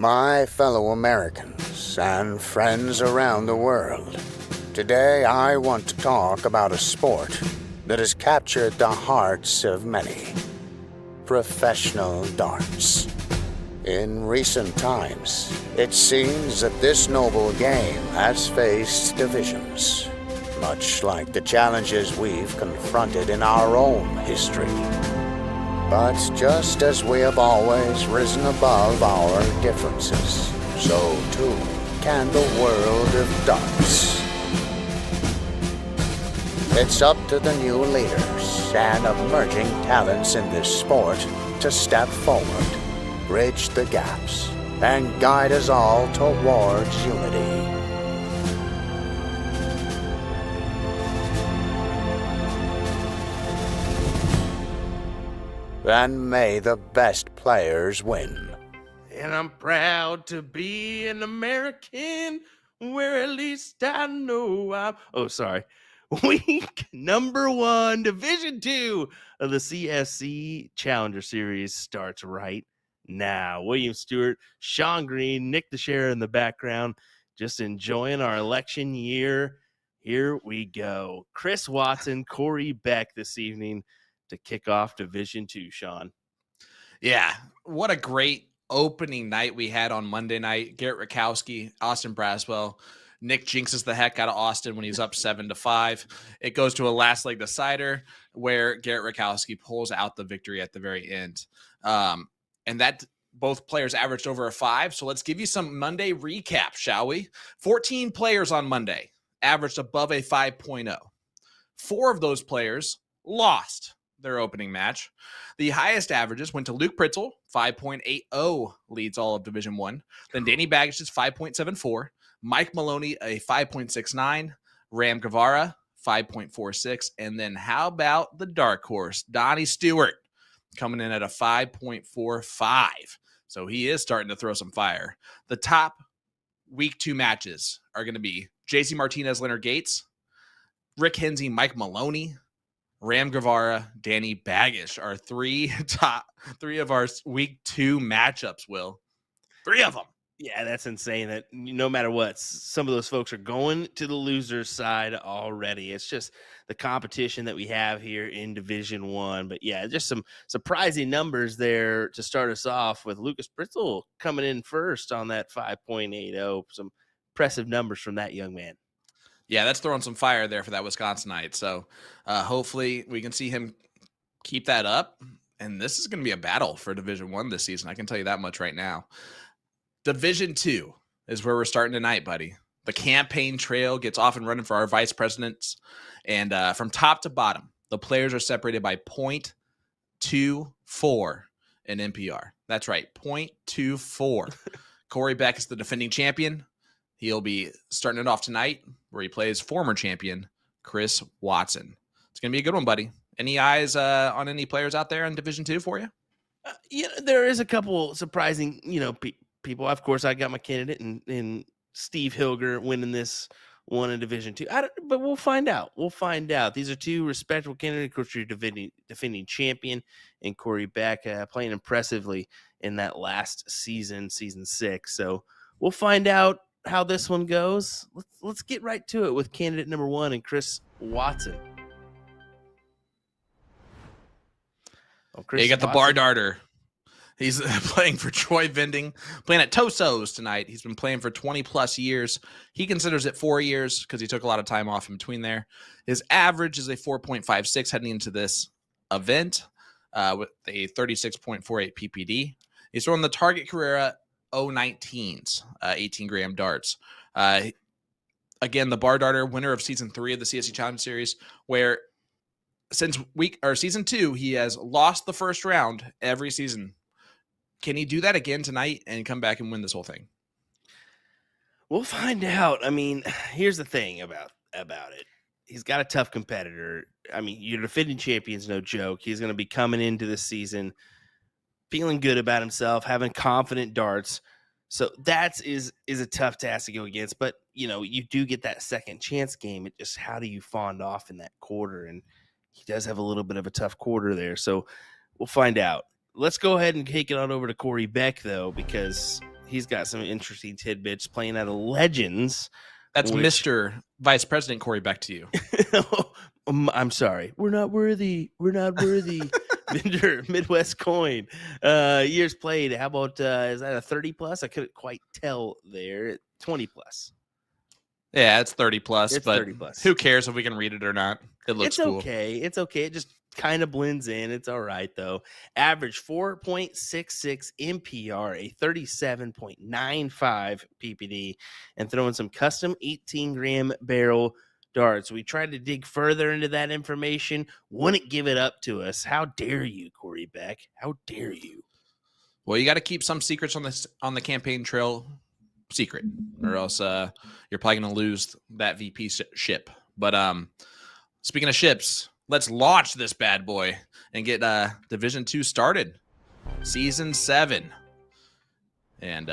My fellow Americans and friends around the world, today I want to talk about a sport that has captured the hearts of many. Professional darts. In recent times, it seems that this noble game has faced divisions, much like the challenges we've confronted in our own history. But just as we have always risen above our differences, so too can the world of darts. It's up to the new leaders and emerging talents in this sport to step forward, bridge the gaps, and guide us all towards unity. And may the best players win. And I'm proud to be an American, where at least I know I'm... Oh, sorry. Week number 1, Division 2 of the CSC Challenger Series starts right now. William Stewart, Sean Green, Nick DeShera in the background, just enjoying our election year. Here we go. Chris Watson, Corey Beck this evening to kick off Division 2, Sean. Yeah, what a great opening night we had on Monday night. Garrett Rakowski, Austin Braswell, Nick jinxes the heck out of Austin when he's up 7-5. It goes to a last leg decider where Garrett Rakowski pulls out the victory at the very end. And that both players averaged over a 5. So let's give you some Monday recap, shall we? 14 players on Monday averaged above a 5.0. 4 of those players lost their opening match. The highest averages went to Luke Pritzel, 5.80, leads all of Division 1. Then Danny Bagish's 5.74, Mike Maloney a 5.69, Ram Guevara 5.46, and then how about the dark horse, Donnie Stewart, coming in at a 5.45. So he is starting to throw some fire. The top week 2 matches are going to be JC Martinez, Leonard Gates, Rick Hensey, Mike Maloney, Ram Guevara, Danny Bagish are three of our week 2 matchups, Will. 3 of them. Yeah, that's insane that no matter what, some of those folks are going to the loser's side already. It's just the competition that we have here in Division 1. But yeah, just some surprising numbers there to start us off with Lucas Pritzel coming in first on that 5.80. Some impressive numbers from that young man. Yeah, that's throwing some fire there for that Wisconsinite. So hopefully we can see him keep that up. And this is going to be a battle for Division 1 this season. I can tell you that much right now. Division 2 is where we're starting tonight, buddy. The campaign trail gets off and running for our vice presidents. And from top to bottom, the players are separated by 0.24 in NPR. That's right, 0.24. Corey Beck is the defending champion. He'll be starting it off tonight where he plays former champion Chris Watson. It's going to be a good one, buddy. Any eyes on any players out there in Division 2 for you? There is a couple surprising, people. Of course, I got my candidate in Steve Hilger winning this one in Division 2. But we'll find out. These are 2 respectable candidates. Of course, your defending champion and Corey Beck playing impressively in that last season 6. So we'll find out how this one goes. Let's get right to it with candidate number 1 and Chris Watson. You got the bar darter. He's playing for Troy Vending, playing at Toso's tonight. He's been playing for 20 plus years. He considers it 4 years because he took a lot of time off in between there. His average is a 4.56 heading into this event with a 36.48 PPD. He's throwing the Target Carrera 019s, 18-gram darts. Again, the bar darter, winner of season 3 of the CSC Challenge Series, where since season 2, he has lost the first round every season. Can he do that again tonight and come back and win this whole thing? We'll find out. I mean, here's the thing about it. He's got a tough competitor. I mean, your defending champion's no joke. He's going to be coming into this season feeling good about himself, having confident darts. So that is a tough task to go against. But, you do get that second chance game. It just, how do you fond off in that quarter? And he does have a little bit of a tough quarter there. So we'll find out. Let's go ahead and take it on over to Corey Beck, though, because he's got some interesting tidbits playing out of Legends. That's which- Mr. Vice President Corey Beck to you. I'm sorry. We're not worthy. Vendor Midwest Coin. Years played. How about is that a 30 plus? I couldn't quite tell there. 20 plus. Yeah, it's 30 plus, It's but 30 plus. who cares if we can read it or not? It looks It's cool. okay. It's okay. It just kind of blends in. It's all right though. Average 4.66 MPR, a 37.95 PPD, and throwing some custom 18-gram barrel darts. We tried to dig further into that information. Wouldn't give it up to us. How dare you, Corey Beck? How dare you? Well, you got to keep some secrets on the campaign trail secret, or else you're probably going to lose that VP ship. But speaking of ships, let's launch this bad boy and get Division 2 started. Season 7. And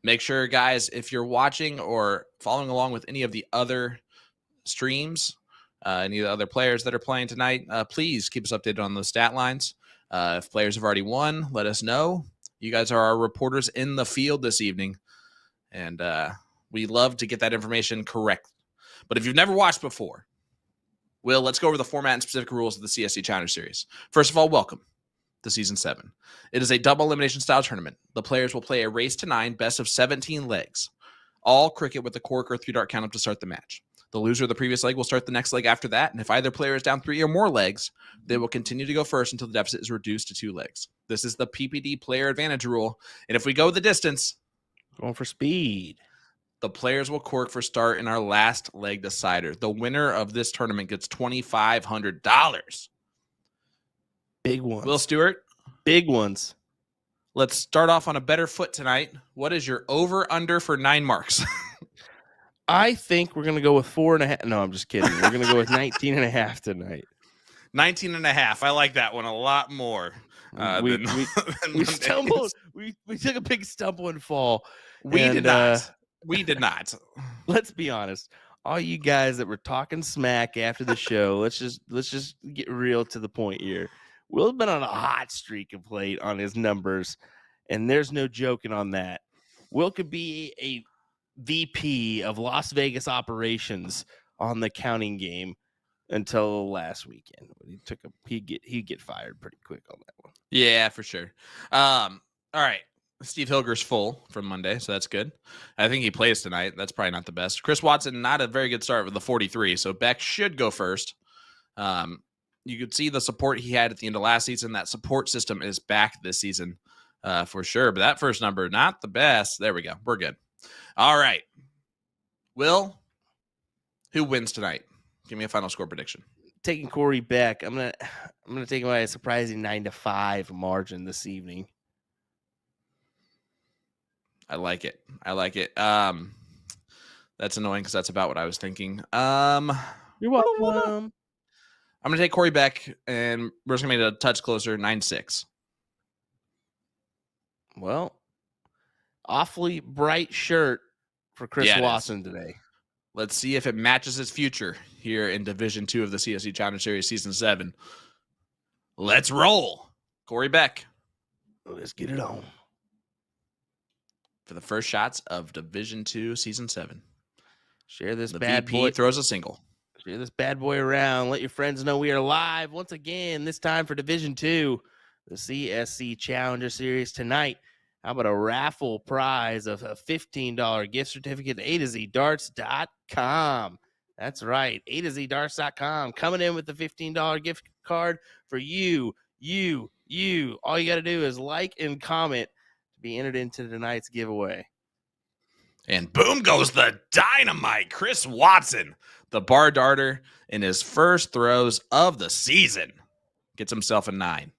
make sure, guys, if you're watching or following along with any of the other streams, any of the other players that are playing tonight, please keep us updated on those stat lines. If players have already won, let us know. You guys are our reporters in the field this evening, and we love to get that information correct. But if you've never watched before, Will, let's go over the format and specific rules of the CSC Challenger Series. First of all, welcome to Season 7. It is a double elimination style tournament. The players will play a race to 9, best of 17 legs, all cricket with a cork or 3-dart count-up to start the match. The loser of the previous leg will start the next leg after that, and if either player is down 3 or more legs, they will continue to go first until the deficit is reduced to 2 legs. This is the PPD player advantage rule, and if we go the distance, Going for speed. the players will cork for start in our last leg decider. The winner of this tournament gets $2,500. Big ones. Will Stewart, Big ones. let's start off on a better foot tonight. What is your over-under for 9 marks? I think we're going to go with 4.5. No, I'm just kidding. We're going to go with 19.5 tonight. 19.5. I like that one a lot more. We than stumbled. We took a big stumble and fall. We And, did not. We did not. Let's be honest. All you guys that were talking smack after the show, let's just get real to the point here. Will's been on a hot streak of late on his numbers, and there's no joking on that. Will could be a VP of Las Vegas operations on the counting game until last weekend. He'd get fired pretty quick on that one. Yeah, for sure. All right. Steve Hilger's full from Monday, so that's good. I think he plays tonight. That's probably not the best. Chris Watson, not a very good start with the 43, so Beck should go first. You could see the support he had at the end of last season. That support system is back this season for sure, but that first number, not the best. There we go. We're good. All right. Will, who wins tonight? Give me a final score prediction. Taking Corey Beck, I'm gonna take him by a surprising 9-5 margin this evening. I like it. That's annoying because that's about what I was thinking. You're welcome. I'm gonna take Corey Beck, and we're just gonna make it a touch closer, 9-6. Well, awfully bright shirt for Chris Yeah, it Watson today. Let's see if it matches his future here in Division 2 of the CSC Challenger Series Season 7. Let's roll. Corey Beck Let's get it on. for the first shots of Division 2 Season 7. Share this The bad VP boy. throws a single. Share this bad boy around. Let your friends know we are live once again, this time for Division 2, the CSC Challenger Series tonight. How about a raffle prize of a $15 gift certificate to A2ZDarts.com? That's right, A2ZDarts.com. Coming in with the $15 gift card for you. All you got to do is like and comment to be entered into tonight's giveaway. And boom goes the dynamite. Chris Watson, the bar darter, in his first throws of the season, gets himself a 9.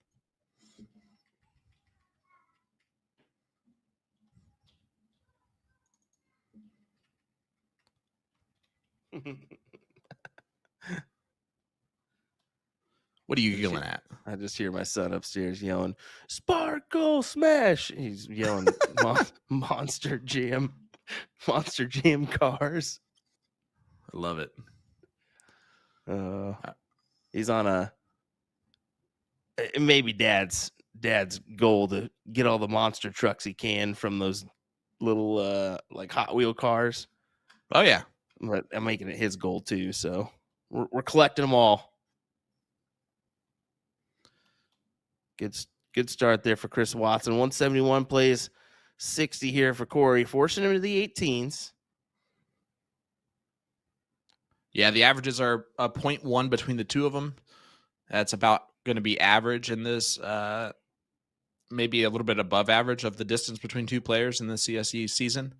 What are you giggling at? I just hear my son upstairs yelling, "Sparkle Smash!" He's yelling Monster Jam cars. I love it. He's on maybe dad's goal to get all the monster trucks he can from those little like Hot Wheel cars. Oh yeah. But I'm making it his goal too. So we're collecting them all. Good start there for Chris Watson. 171 plays 60 here for Corey, forcing him to the 18s. Yeah, the averages are a 0.1 between the two of them. That's about going to be average in this, maybe a little bit above average of the distance between two players in the CSC season.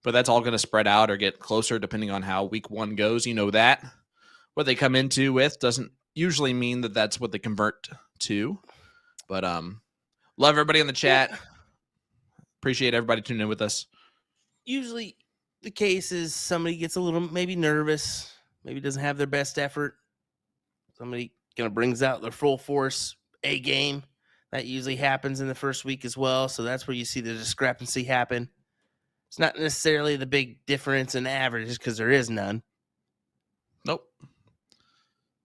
But that's all going to spread out or get closer depending on how week one goes. You know that. What they come into with doesn't usually mean that that's what they convert to. But love everybody in the chat. Yeah. Appreciate everybody tuning in with us. Usually the case is somebody gets a little maybe nervous, maybe doesn't have their best effort. Somebody kind of brings out their full force A game. That usually happens in the first week as well. So that's where you see the discrepancy happen. It's not necessarily the big difference in averages because there is none. Nope.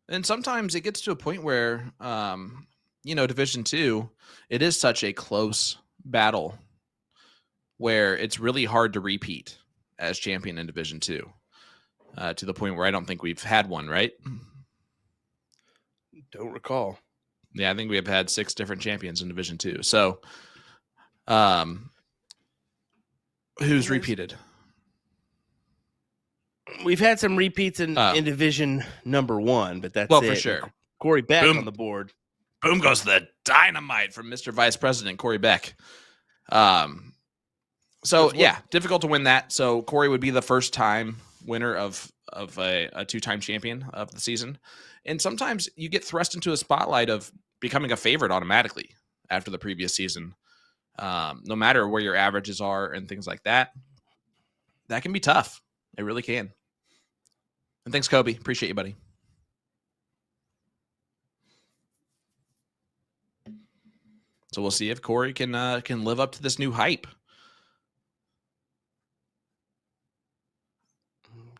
And sometimes it gets to a point where, Division II, it is such a close battle where it's really hard to repeat as champion in Division II, to the point where I don't think we've had one, right? Don't recall. Yeah, I think we have had 6 different champions in Division II. So, who's repeated? We've had some repeats in Division number 1, but that's well, it. For sure. Corey Beck Boom. On the board. Boom goes the dynamite from Mr. Vice President Corey Beck. So yeah, difficult to win that. So Corey would be the first time winner of a 2-time champion of the season. And sometimes you get thrust into a spotlight of becoming a favorite automatically after the previous season. No matter where your averages are and things like that. That can be tough. It really can. And thanks, Kobe. Appreciate you, buddy. So we'll see if Corey can live up to this new hype.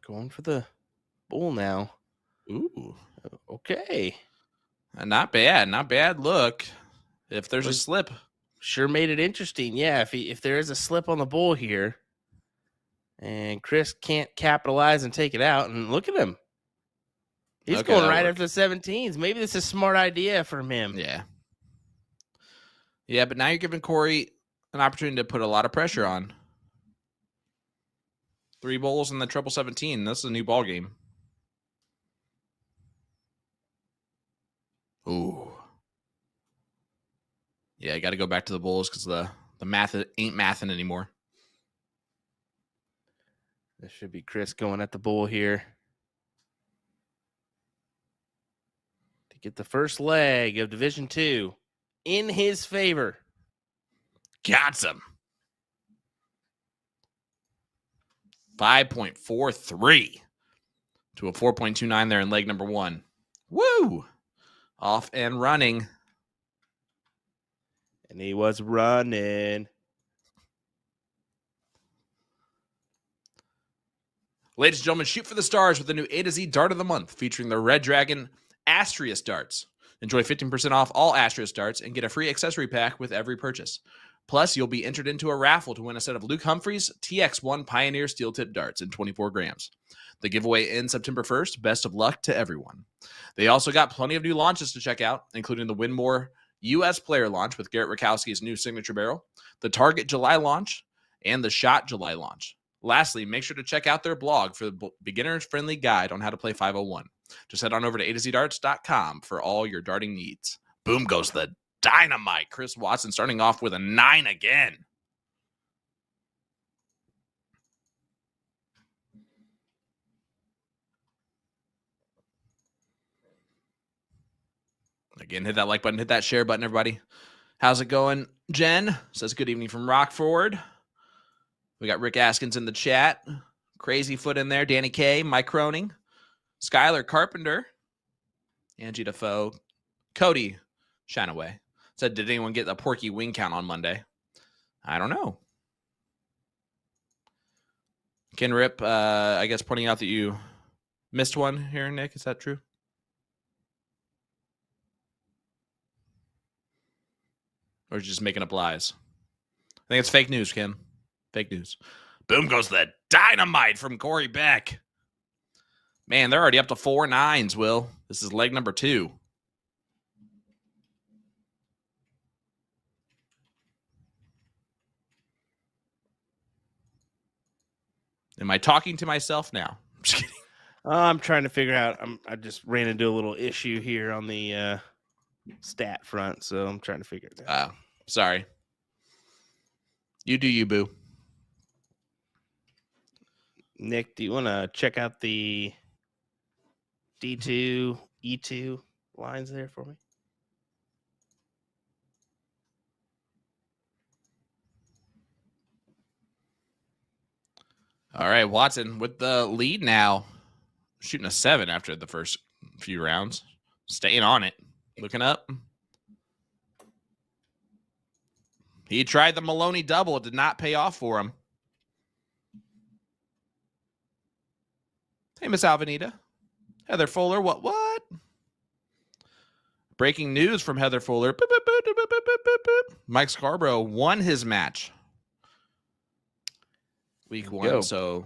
Going for the bull now. Ooh. Okay. Not bad. Not bad look. If there's a slip. Sure made it interesting. Yeah, if there is a slip on the bull here and Chris can't capitalize and take it out, and look at him. He's going right after the 17s. Maybe this is a smart idea from him. Yeah. Yeah, but now you're giving Corey an opportunity to put a lot of pressure on. 3 bowls in the 17-17. This is a new ball game. Ooh. Yeah, you got to go back to the bowls because the math ain't mathing anymore. This should be Chris going at the bull here to get the first leg of Division II in his favor. Got some. 5.43 to a 4.29 there in leg number 1. Woo! Off and running. And he was running. Ladies and gentlemen, shoot for the stars with the new A to Z Dart of the Month featuring the Red Dragon Astrius darts. Enjoy 15% off all Astrius darts and get a free accessory pack with every purchase. Plus, you'll be entered into a raffle to win a set of Luke Humphreys TX1 Pioneer Steel Tip darts in 24 grams. The giveaway ends September 1st. Best of luck to everyone. They also got plenty of new launches to check out, including the Winmore U.S. player launch with Garrett Rakowski's new signature barrel, the Target July launch, and the Shot July launch. Lastly, make sure to check out their blog for the beginner-friendly guide on how to play 501. Just head on over to A2ZDarts.com for all your darting needs. Boom goes the dynamite. Chris Watson starting off with a 9 again. Again, hit that like button, hit that share button, everybody. How's it going? Jen says good evening from Rockford. We got Rick Askins in the chat. Crazy Foot in there. Danny K, Mike Croning, Skylar Carpenter, Angie Defoe, Cody Shanaway. Said, did anyone get the Porky wing count on Monday? I don't know. Ken Rip, I guess pointing out that you missed one here, Nick. Is that true? Or just making up lies? I think it's fake news, Kim. Fake news. Boom goes the dynamite from Corey Beck. Man, they're already up to 4 9s, Will. This is leg number 2. Am I talking to myself now? I'm just kidding. I'm trying to figure out. I just ran into a little issue here on the stat front, so I'm trying to figure it out. Sorry. You do you, boo. Nick, do you want to check out the D2, E2 lines there for me? All right, Watson with the lead now. Shooting a 7 after the first few rounds. Staying on it. Looking up. He tried the Maloney double. It did not pay off for him. Hey, Miss Alvanita. Heather Fuller, what? Breaking news from Heather Fuller. Boop, boop, boop, boop, boop, boop, boop. Mike Scarborough won his match. Week 1, so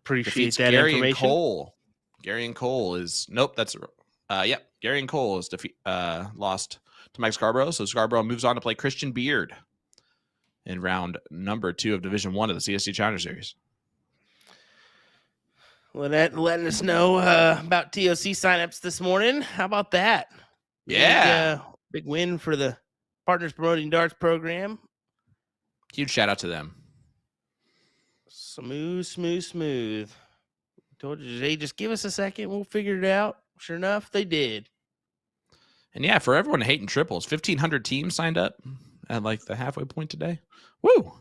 appreciate that Gary information. And Cole. Gary and Cole is Gary and Cole is lost to Mike Scarborough. So Scarborough moves on to play Christian Beard in round number 2 of Division 1 of the CSC Challenger Series. Well, letting us know about TOC signups this morning. How about that? Yeah. Big win for the Partners Promoting Darts program. Huge shout out to them. Smooth. Told you, hey, just give us a second. We'll figure it out. Sure enough, they did. And yeah, for everyone hating triples, 1,500 teams signed up at like the halfway point today. Woo!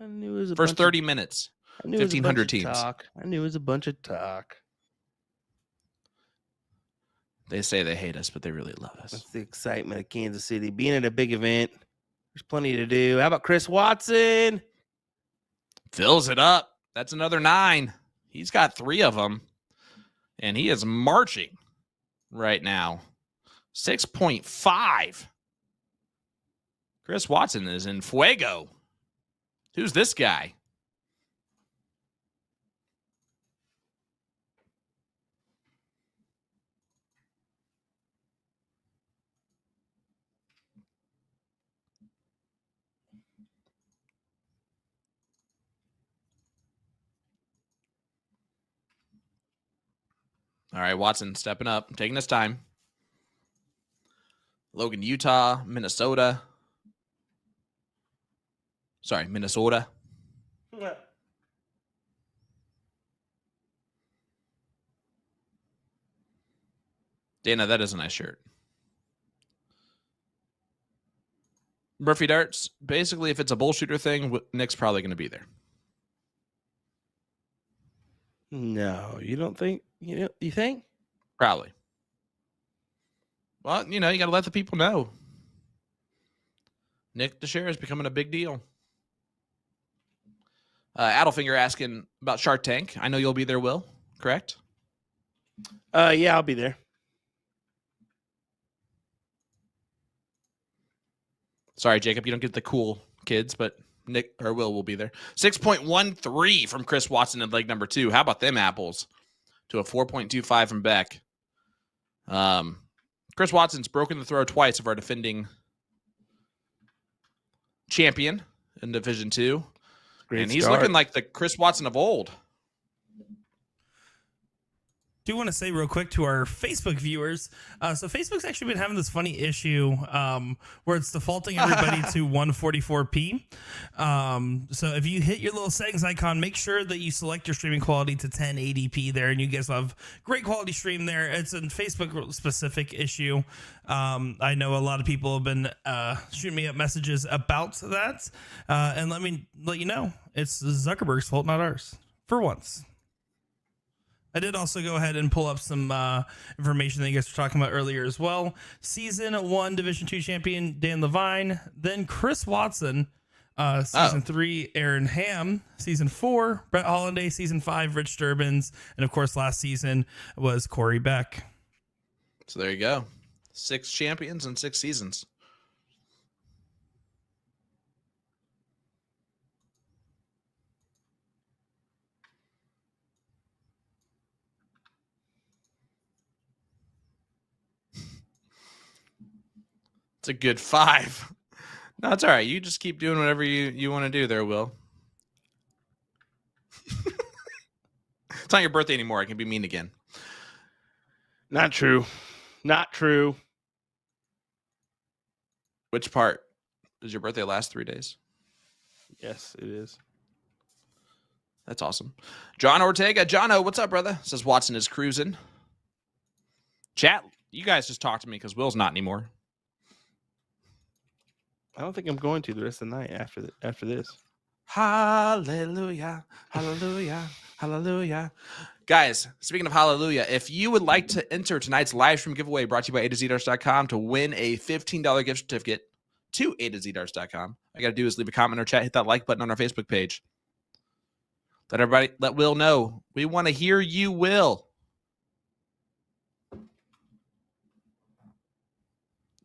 I knew it was first 30 minutes. I knew 1,500 teams. I knew it was a bunch of talk. They say they hate us, but they really love us. That's the excitement of Kansas City being at a big event. There's plenty to do. How about Chris Watson? Fills it up. That's another 9. He's got 3 of them, and he is marching right now. 6.5. Chris Watson is in fuego. Who's this guy? All right, Watson stepping up, taking his time. Logan, Utah, Minnesota. Sorry, Minnesota. Dana, that is a nice shirt. Murphy Darts, basically, if it's a bullshooter thing, Nick's probably going to be there. No, you don't think? You think? Probably. Well, you got to let the people know. Nick DeShare is becoming a big deal. Adelfinger asking about Shark Tank. I know you'll be there, Will, correct? Yeah, I'll be there. Sorry, Jacob, you don't get the cool kids, but Nick or Will be there. 6.13 from Chris Watson in leg number 2. How about them apples? To a 4.25 from Beck. Chris Watson's broken the throw twice of our defending champion in Division 2. And he's looking like the Chris Watson of old. Do want to say real quick to our Facebook viewers. So Facebook's actually been having this funny issue where it's defaulting everybody to 144p. So if you hit your little settings icon, make sure that you select your streaming quality to 1080p there, and you guys will have great quality stream there. It's a Facebook specific issue. I know a lot of people have been shooting me up messages about that. And let me let you know, it's Zuckerberg's fault, not ours, for once. I did also go ahead and pull up some information that you guys were talking about earlier as well. Season 1 Division 2 champion Dan Levine, then Chris Watson, Season 3 Aaron Ham, Season 4 Brett Hollanday, Season 5 Rich Durbins, and of course last season was Corey Beck. So there you go. 6 champions and 6 seasons. It's a good 5. No, it's all right. You just keep doing whatever you want to do there, Will. It's not your birthday anymore. I can be mean again. Not true. Not true. Which part? Does your birthday last 3 days? Yes, it is. That's awesome. John Ortega. Jono, what's up, brother? Says Watson is cruising. Chat, you guys just talk to me because Will's not anymore. I don't think I'm going to the rest of the night after this. Hallelujah. Hallelujah. Hallelujah. Guys, speaking of hallelujah, if you would like to enter tonight's live stream giveaway brought to you by A2ZDarts.com to win a $15 gift certificate to A2ZDarts.com, all you got to do is leave a comment or chat, hit that like button on our Facebook page. Let Will know. We want to hear you, Will.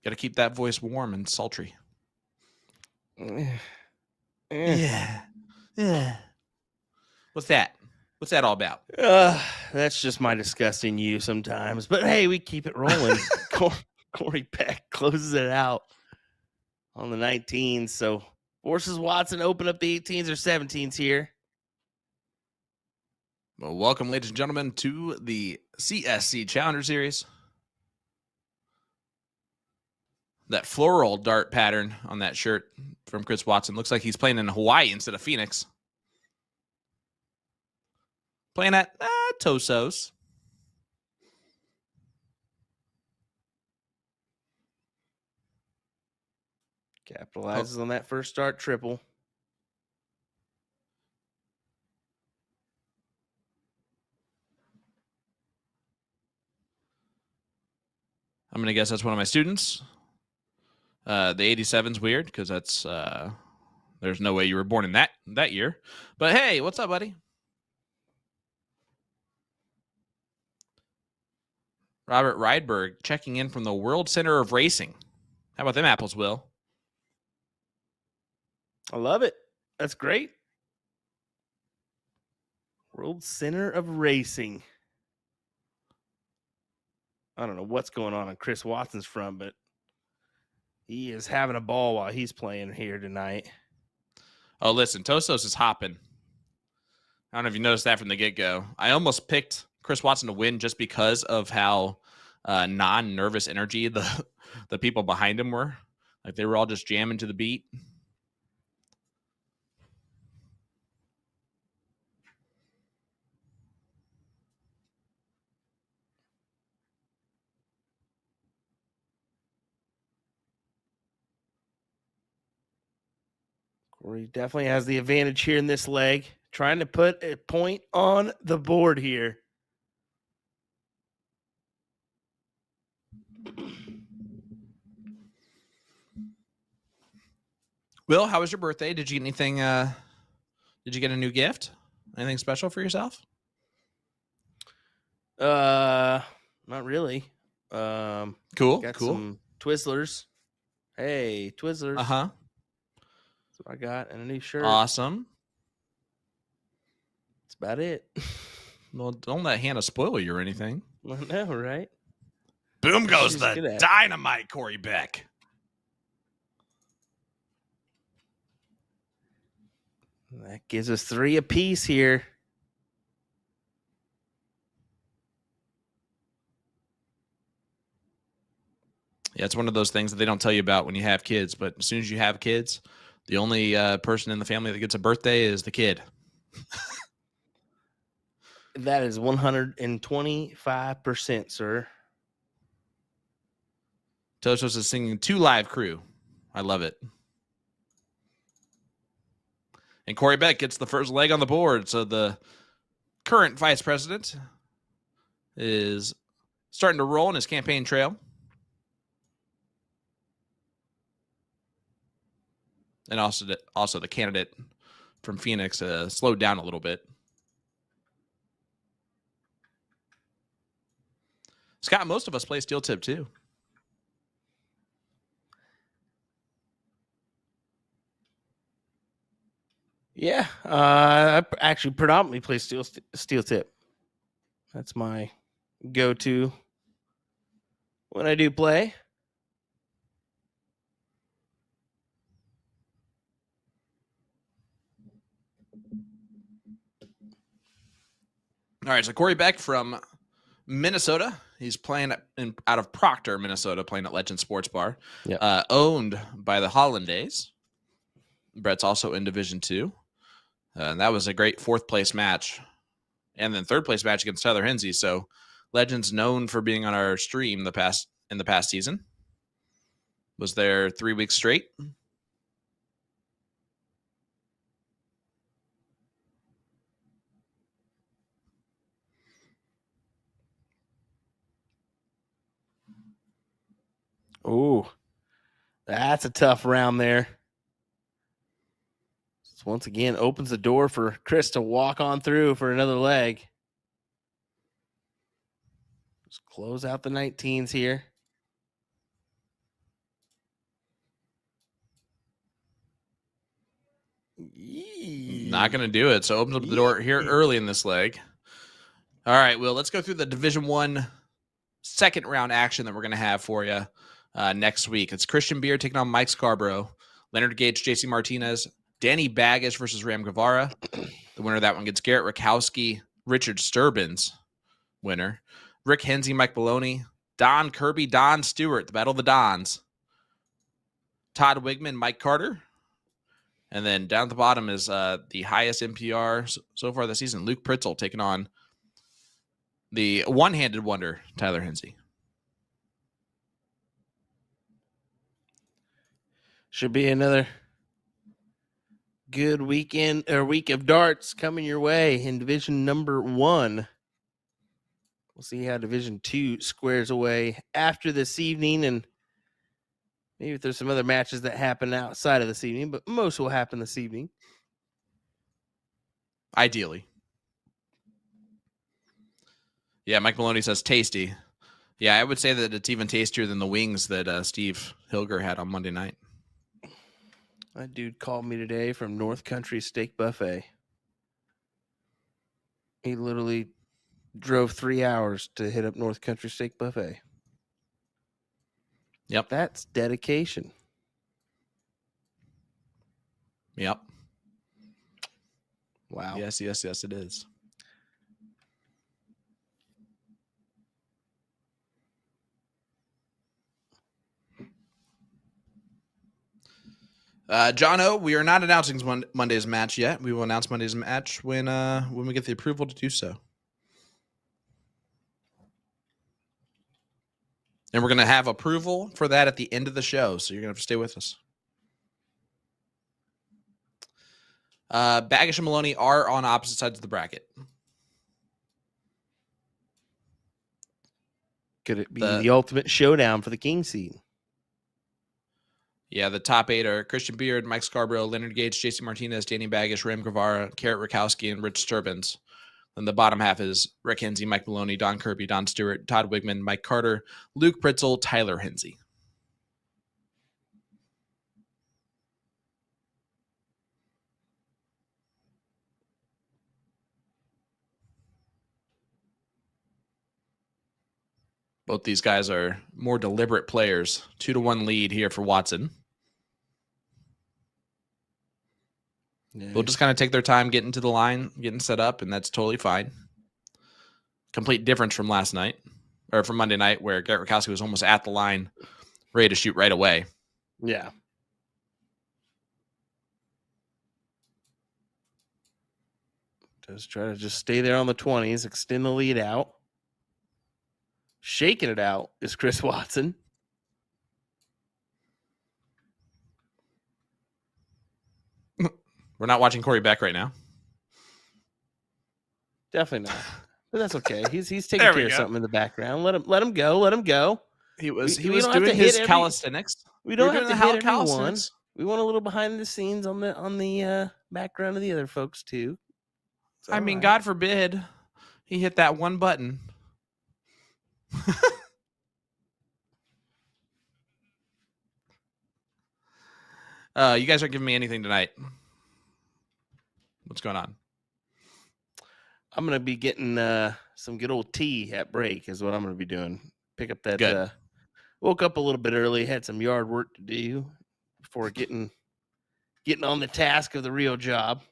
Got to keep that voice warm and sultry. Yeah. What's that? What's that all about? That's just my disgusting you sometimes. But hey, we keep it rolling. Corey Beck closes it out on the 19s. So forces Watson open up the 18s or 17s here. Well, welcome, ladies and gentlemen, to the CSC Challenger Series. That floral dart pattern on that shirt from Chris Watson looks like he's playing in Hawaii instead of Phoenix. Playing at Tosos. Capitalizes on that first start triple. I'm going to guess that's one of my students. The 87's weird because that's there's no way you were born in that year. But hey, what's up, buddy? Robert Rydberg checking in from the World Center of Racing. How about them apples, Will? I love it. That's great. World Center of Racing. I don't know what's going on Chris Watson's front, but he is having a ball while he's playing here tonight. Oh, listen, Tosos is hopping. I don't know if you noticed that from the get-go. I almost picked Chris Watson to win just because of how non-nervous energy the people behind him were. Like they were all just jamming to the beat. Corey definitely has the advantage here in this leg. Trying to put a point on the board here. Will, how was your birthday? Did you get anything? Did you get a new gift? Anything special for yourself? Not really. Cool. Got Cool. some Twizzlers. Hey, Twizzlers. Uh-huh. That's what I got, and a new shirt. Awesome. That's about it. Well, don't let Hannah spoil you or anything. I know, right? Boom goes She's good the at it. dynamite, Corey Beck. That gives us 3 apiece here. Yeah, it's one of those things that they don't tell you about when you have kids. But as soon as you have kids, the only person in the family that gets a birthday is the kid. That is 125%, sir. Tosos is singing 2 live crew. I love it. And Corey Beck gets the first leg on the board. So the current vice president is starting to roll in his campaign trail. And also the candidate from Phoenix slowed down a little bit. Scott, most of us play steel tip too. Yeah, I actually predominantly play steel tip. That's my go-to when I do play. All right, so Corey Beck from Minnesota. He's playing out of Proctor, Minnesota, playing at Legend Sports Bar. Yep. Owned by the Hollandaise. Brett's also in Division 2. And that was a great 4th place match. And then 3rd place match against Tyler Hensey. So Legend's known for being on our stream in the past season. Was there 3 weeks straight. Ooh, that's a tough round there. This once again opens the door for Chris to walk on through for another leg. Just close out the 19s here. Not going to do it. So opens up the door here early in this leg. All right, Will, let's go through the Division 1 second round action that we're going to have for you next week. It's Christian Beer taking on Mike Scarborough, Leonard Gage, JC Martinez, Danny Baggish versus Ram Guevara. The winner of that one gets Garrett Rakowski, Richard Sturbins winner, Rick Hensey, Mike Maloney, Don Kirby, Don Stewart, the Battle of the Dons, Todd Wigman, Mike Carter. And then down at the bottom is the highest NPR so far this season, Luke Pritzel taking on the one-handed wonder, Tyler Hensey. Should be another good weekend or week of darts coming your way in Division number 1. We'll see how Division 2 squares away after this evening, and maybe if there's some other matches that happen outside of this evening, but most will happen this evening. Ideally. Yeah, Mike Maloney says tasty. Yeah, I would say that it's even tastier than the wings that Steve Hilger had on Monday night. That dude called me today from North Country Steak Buffet. He literally drove 3 hours to hit up North Country Steak Buffet. Yep. That's dedication. Yep. Wow. Yes, it is. John O, we are not announcing Monday's match yet. We will announce Monday's match when we get the approval to do so. And we're going to have approval for that at the end of the show, so you're going to have to stay with us. Baggish and Maloney are on opposite sides of the bracket. Could it be the ultimate showdown for the king seed? Yeah, the top 8 are Christian Beard, Mike Scarborough, Leonard Gage, JC Martinez, Danny Baggish, Ram Guevara, Garrett Rakowski, and Rich Sturbins. Then the bottom half is Rick Hensey, Mike Maloney, Don Kirby, Don Stewart, Todd Wigman, Mike Carter, Luke Pritzel, Tyler Hensey. Both these guys are more deliberate players. 2-1 lead here for Watson. Yeah. They'll just kind of take their time getting to the line, getting set up, and that's totally fine. Complete difference from last night, or from Monday night, where Garrett Rakowski was almost at the line, ready to shoot right away. Yeah. Just try to just stay there on the 20s, extend the lead out. Shaking it out is Chris Watson. We're not watching Corey Beck right now. Definitely not. But that's okay. He's taking care of something in the background. Let him go. He was We don't have doing to his hit calisthenics. We don't We're have to doing the hit everyone. calisthenics. We want a little behind the scenes on the background of the other folks too. I mean, God forbid he hit that one button. You guys aren't giving me anything tonight. What's going on? I'm gonna be getting some good old tea at break is what I'm gonna be doing. Pick up that. Woke up a little bit early, had some yard work to do before getting on the task of the real job,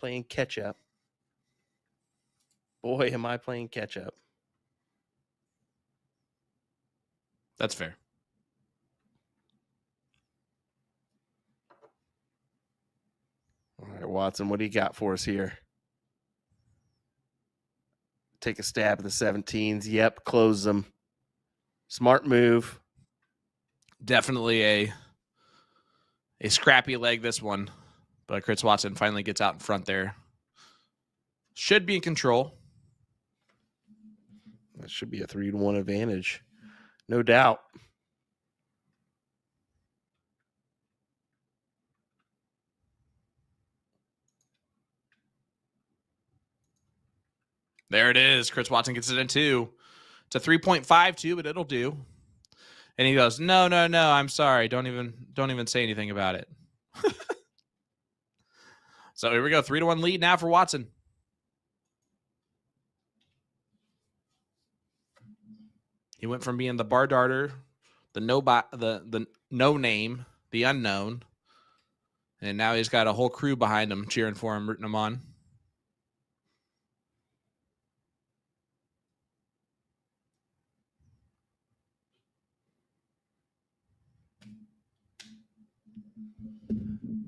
playing catch up. Boy, am I playing catch up. That's fair. All right, Watson, what do you got for us here? Take a stab at the 17s. Yep, close them. Smart move. Definitely a scrappy leg, this one. But Chris Watson finally gets out in front there. Should be in control. That should be a 3-1 advantage. No doubt. There it is. Chris Watson gets it in 2. It's a 3.52, but it'll do. And he goes, no, I'm sorry. Don't even say anything about it. So here we go. 3-1 lead now for Watson. He went from being the bar darter, the no name, the unknown, and now he's got a whole crew behind him cheering for him, rooting him on.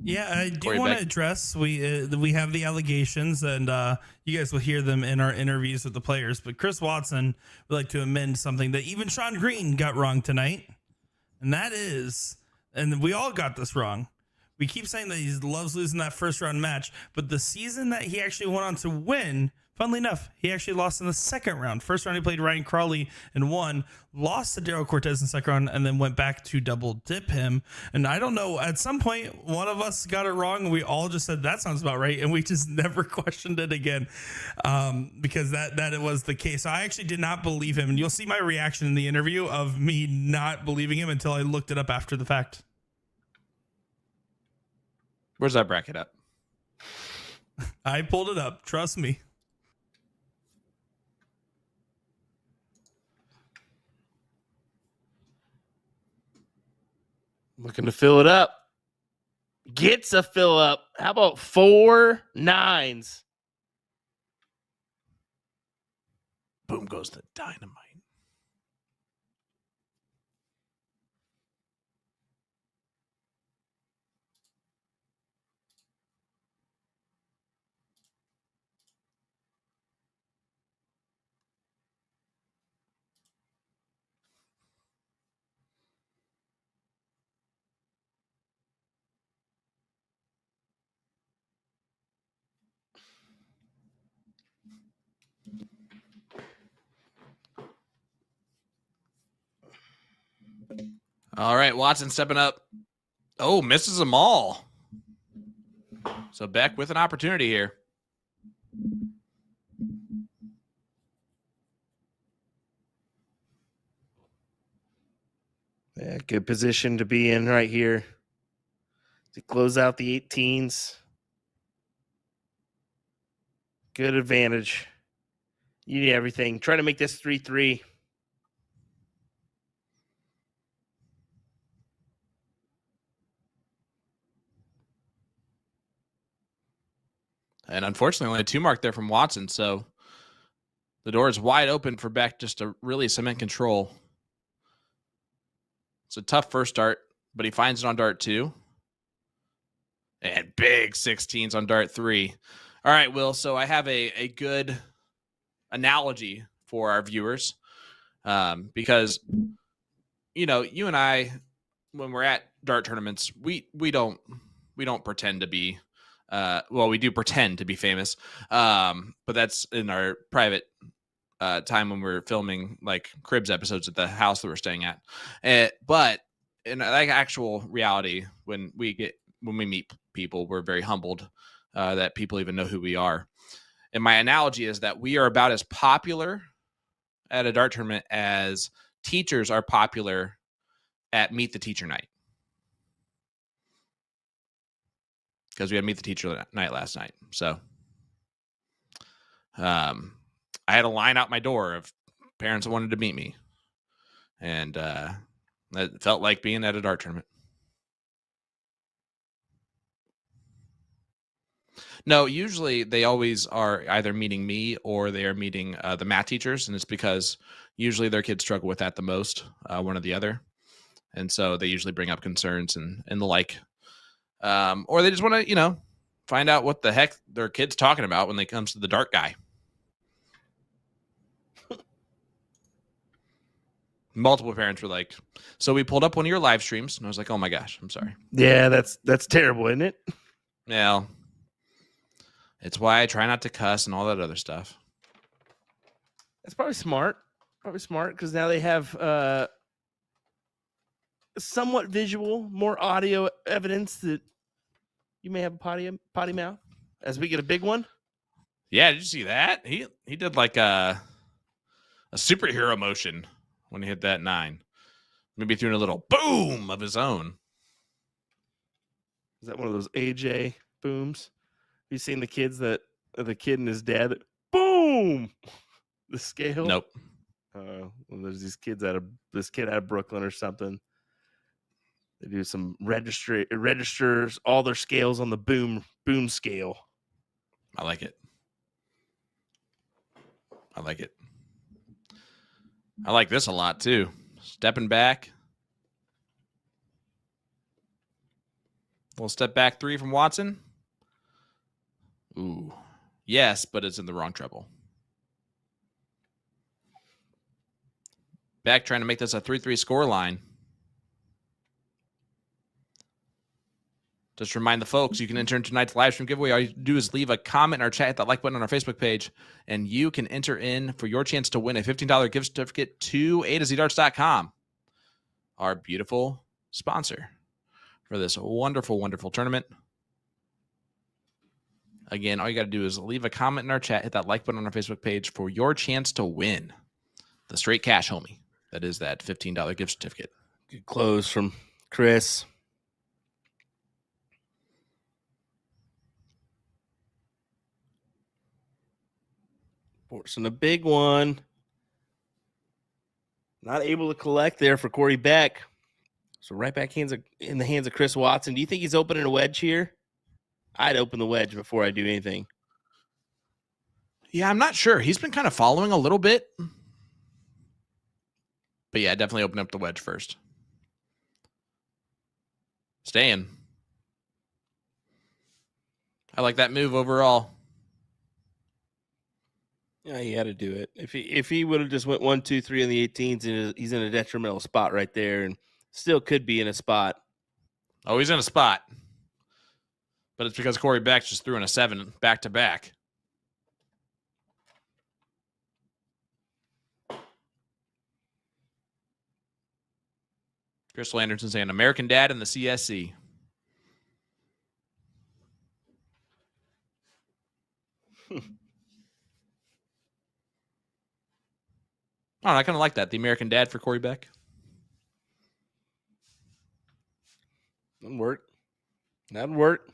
Yeah, I do Corey want Beck. to address we have the allegations, and you guys will hear them in our interviews with the players. But Chris Watson would like to amend something that even Sean Green got wrong tonight, and that is, and we all got this wrong. We keep saying that he loves losing that first round match, but the season that he actually went on to win, funnily enough, he actually lost in the second round. First round, he played Ryan Crawley and won, lost to Daryl Cortez in the second round, and then went back to double dip him. And I don't know, at some point, one of us got it wrong, and we all just said, that sounds about right, and we just never questioned it again, because that it was the case. So I actually did not believe him, and you'll see my reaction in the interview of me not believing him until I looked it up after the fact. Where's that bracket at? I pulled it up. Trust me. Looking to fill it up. Gets a fill up. How about 4 9s? Boom goes the dynamite. All right, Watson stepping up. Oh, misses them all. So Beck with an opportunity here. Yeah, good position to be in right here to close out the 18s. Good advantage. You need everything. Try to make this 3-3. And unfortunately, only a 2 mark there from Watson. So the door is wide open for Beck just to really cement control. It's a tough first dart, but he finds it on dart 2. And big 16s on dart 3. All right, Will. So I have a good analogy for our viewers, because, you know, you and I, when we're at dart tournaments, we don't pretend to be, well, we do pretend to be famous, but that's in our private time when we're filming like Cribs episodes at the house that we're staying at. But in like actual reality, when we meet people, we're very humbled that people even know who we are. And my analogy is that we are about as popular at a dart tournament as teachers are popular at Meet the Teacher Night. Because we had Meet the Teacher Night last night. So I had a line out my door of parents that wanted to meet me. And it felt like being at a dart tournament. No, usually they always are either meeting me or they are meeting the math teachers, and it's because usually their kids struggle with that the most, one or the other, and so they usually bring up concerns and the like, or they just want to find out what the heck their kid's talking about when it comes to the dark guy. Multiple parents were like, "So we pulled up one of your live streams," and I was like, "Oh my gosh, I'm sorry." Yeah, that's terrible, isn't it? Yeah, it's why I try not to cuss and all that other stuff. That's probably smart. Probably smart because now they have somewhat visual, more audio evidence that you may have a potty mouth. As we get a big one. Yeah, did you see that? He did like a superhero motion when he hit that 9. Maybe threw in a little boom of his own. Is that one of those AJ booms? Have you seen the kids the kid and his dad? Boom! The scale. Nope. Well, there's this kid out of Brooklyn or something. They do some registers all their scales on the boom scale. I like it. I like it. I like this a lot too. Stepping back. Little step back 3 from Watson. Ooh. Yes, but it's in the wrong treble. Beck trying to make this a 3-3 score line. Just remind the folks, you can enter in tonight's live stream giveaway. All you do is leave a comment in our chat, hit that like button on our Facebook page, and you can enter in for your chance to win a $15 gift certificate to A2ZDarts.com, our beautiful sponsor for this wonderful, wonderful tournament. Again, all you got to do is leave a comment in our chat, hit that like button on our Facebook page for your chance to win the straight cash, homie. That is that $15 gift certificate. Good close from Chris. Forcing a big one. Not able to collect there for Corey Beck. So right back in the hands of Chris Watson. Do you think he's opening a wedge here? I'd open the wedge before I do anything. Yeah, I'm not sure. He's been kind of following a little bit. But yeah, definitely open up the wedge first. Staying. I like that move overall. Yeah, he had to do it. If he would have just went 1, 2, 3 on the 18s, and he's in a detrimental spot right there, and still could be in a spot. Oh, he's in a spot. But it's because Corey Beck just threw in a 7 back to back. Crystal Anderson saying American Dad in the CSC. Oh, I kind of like that. The American Dad for Corey Beck. That'd work. That'd work.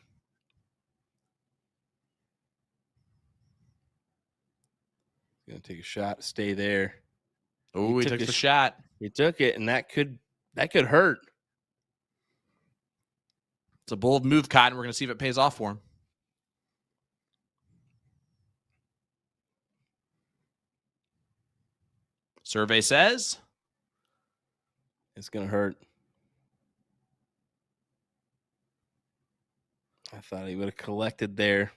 Gonna take a shot. Stay there. Oh, he took the shot. He took it, and that could hurt. It's a bold move, Cotton. We're going to see if it pays off for him. Survey says it's going to hurt. I thought he would have collected there.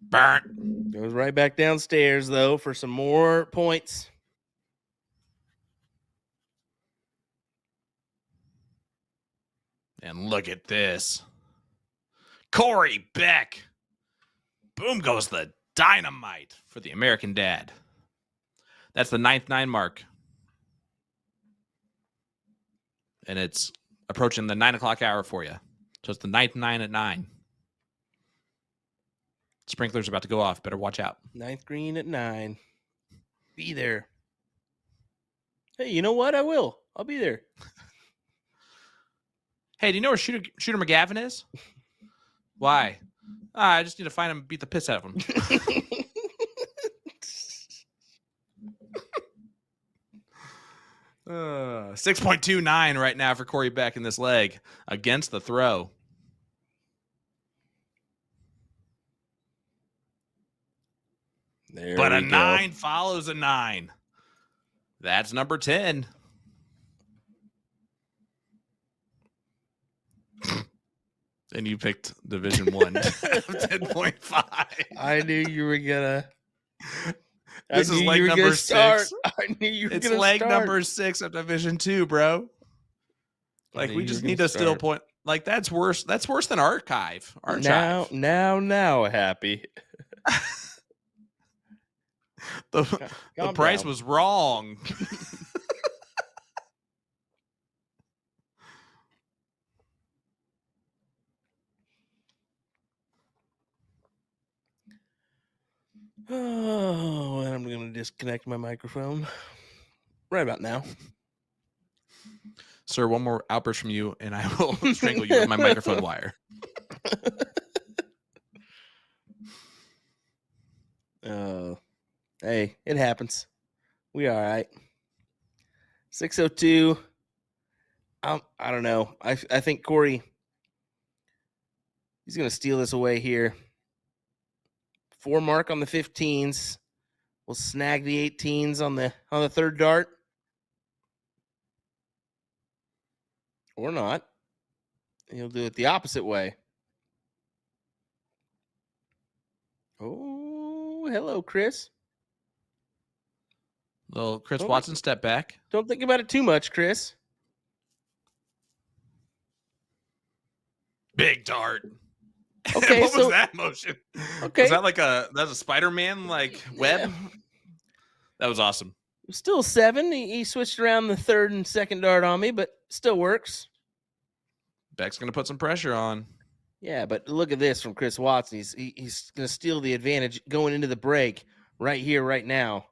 burnt. Goes right back downstairs, though, for some more points. And look at this. Corey Beck. Boom goes the dynamite for the American Dad. That's the 9th 9 mark. And it's approaching the 9 o'clock hour for you. So it's the 9th 9 at 9. Sprinkler's about to go off. Better watch out. 9th green at 9. Be there. Hey, you know what? I will. I'll be there. Hey, do you know where Shooter McGavin is? Why? I just need to find him and beat the piss out of him. 6.29 right now for Corey Beck in this leg against the throw. But a 9 follows a 9. That's number 10. And you picked Division 1 of 10.5. I knew you were gonna. This is leg number 6. I knew you were It's gonna leg start. number 6 of Division 2, bro. Like, we just need to still point. Like, that's worse. That's worse than Archive. Now, Happy. The Calm price down. was wrong. Oh, and I'm gonna disconnect my microphone right about now. Sir, one more outburst from you, and I will strangle you with my microphone wire. Hey, it happens. We all right. 6:02. I don't know. I think Corey, he's gonna steal this away here. 4 mark on the 15s. We'll snag the 18s on the third dart. Or not. He'll do it the opposite way. Oh, hello, Chris. Little Chris Don't Watson step back. Don't think about it too much, Chris. Big dart. Okay, what so was that motion? Okay. Was that like that's a Spider-Man like web? Yeah. That was awesome. Still 7. He switched around the third and second dart on me, but still works. Beck's gonna put some pressure on. Yeah, but look at this from Chris Watson. He's going to steal the advantage going into the break right here, right now.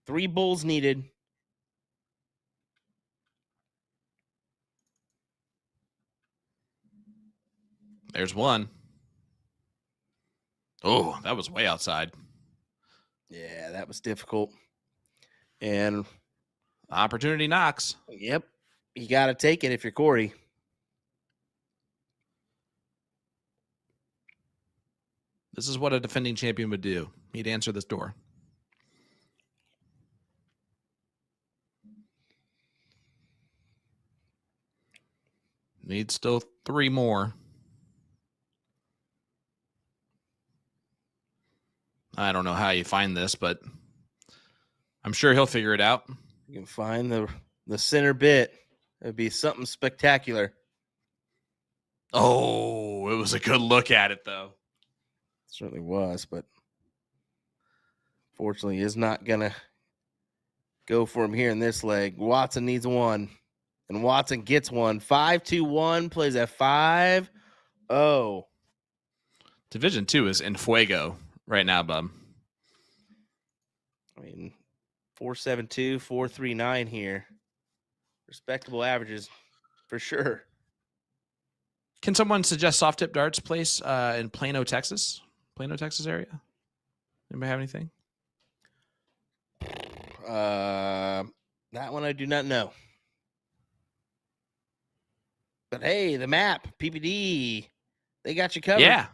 3 bulls needed. There's one. Oh, that was way outside. Yeah, that was difficult. And Opportunity knocks. yep, you got to take it if you're Corey. This is what a defending champion would do. He'd answer this door. Needs still 3 more. I don't know how you find this, but I'm sure he'll figure it out. You can find the center bit. It'd be something spectacular. Oh, it was a good look at it, though. Certainly was, but fortunately is not going to go for him here in this leg. Watson needs 1, and Watson gets 1. 5-2-1, plays at 5-0. Division 2 is in fuego right now, bub. I mean, 4.72, 4.39 here. Respectable averages for sure. Can someone suggest soft tip darts place in Plano, Texas? Plano, Texas area? Anybody have anything? That one I do not know. But hey, the map, PPD, they got you covered. Yeah.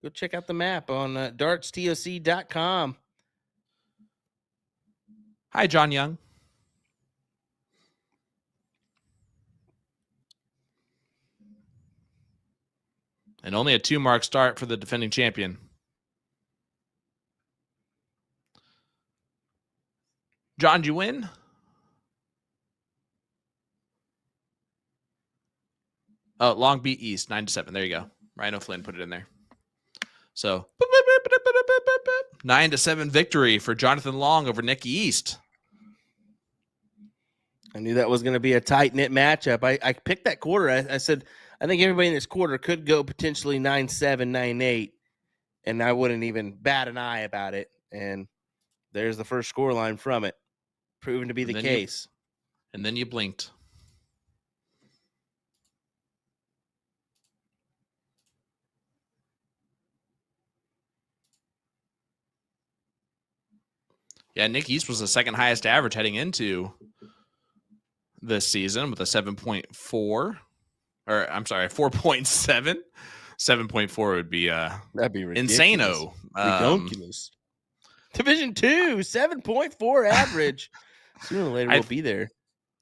Go check out the map on dartstoc.com. Hi, John Young. And only a 2-mark start for the defending champion. John, did you win? Oh, Long Beat East, 9-7. There you go. Ryan O'Flynn put it in there. So 9-7 victory for Jonathan Long over Nicky East. I knew that was going to be a tight-knit matchup. I picked that quarter. I said, I think everybody in this quarter could go potentially 9-7, 9-8, and I wouldn't even bat an eye about it. And there's the first scoreline from it, proven to be the case. And then you blinked. Yeah, Nick East was the second highest average heading into this season with a 7.4. Or I'm sorry, 4.7. 7.4 would be that'd be ridiculous. insano. Ridiculous. Division 2, 7.4 average. Sooner or later, we'll be there.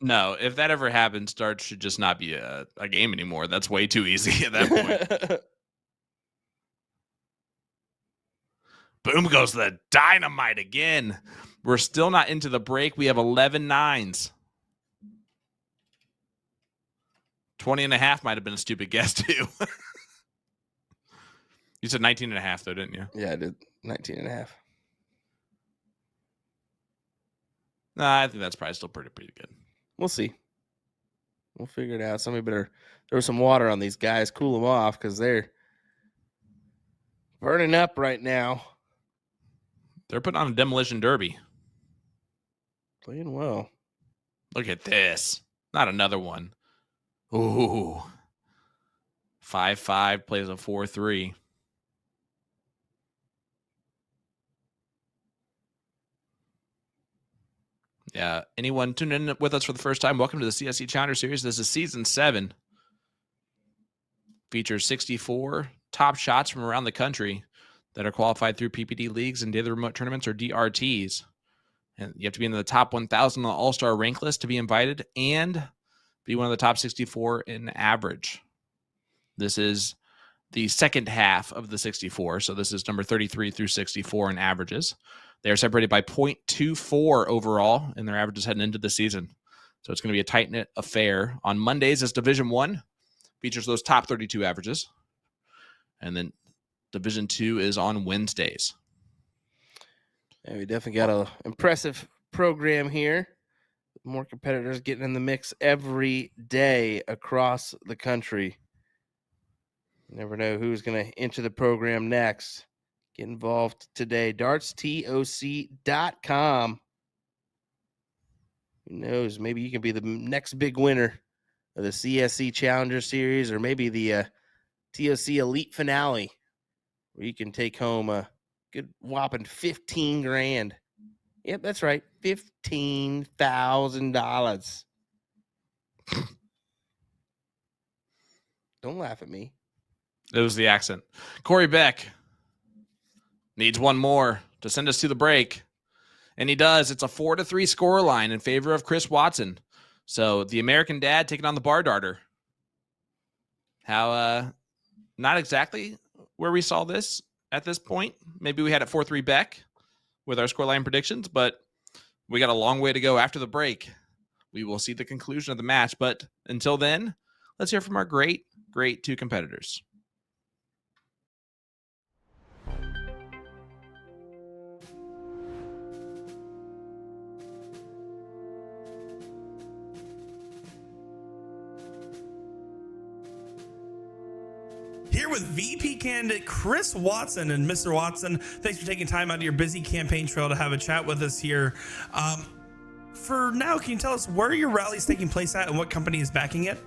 No, if that ever happens, darts should just not be a game anymore. That's way too easy at that point. Boom goes the dynamite again. We're still not into the break. We have 11 nines. 20 and a half might have been a stupid guess, too. You said 19 and a half, though, didn't you? Yeah, I did 19 and a half. Nah, I think that's probably still pretty good. We'll see. We'll figure it out. Somebody better throw some water on these guys, cool them off, because they're burning up right now. They're putting on a demolition derby. Playing well. Look at this. Not another one. Ooh. 5-5 plays a 4-3. Yeah. Anyone tuning in with us for the first time, welcome to the CSC Challenger Series. This is Season 7. Features 64 top shots from around the country that are qualified through PPD leagues and daily remote tournaments, or DRTs. And you have to be in the top 1,000 on the All-Star rank list to be invited and be one of the top 64 in average. This is the second half of the 64. So this is number 33 through 64 in averages. They are separated by 0.24 overall in their averages heading into the season. So it's going to be a tight-knit affair. On Mondays is Division 1. Features those top 32 averages. And then Division 2 is on Wednesdays. Yeah, we definitely got an impressive program here. More competitors getting in the mix every day across the country. You never know who's going to enter the program next. Get involved today. dartstoc.com. Who knows? Maybe you can be the next big winner of the CSC Challenger Series, or maybe the TOC Elite Finale, where you can take home a good whopping $15,000. Yep, that's right, $15,000. Don't laugh at me. It was the accent. Corey Beck needs one more to send us to the break. And he does. It's a 4-3 scoreline in favor of Chris Watson. So the American dad taking on the bar darter. How, not exactly where we saw this at this point. Maybe we had it 4-3 Beck with our scoreline predictions, but we got a long way to go after the break. We will see the conclusion of the match. But until then, let's hear from our great two competitors. Here with VP candidate Chris Watson. And Mr. Watson, thanks for taking time out of your busy campaign trail to have a chat with us here. For now, can you tell us where your rally is taking place at and what company is backing it?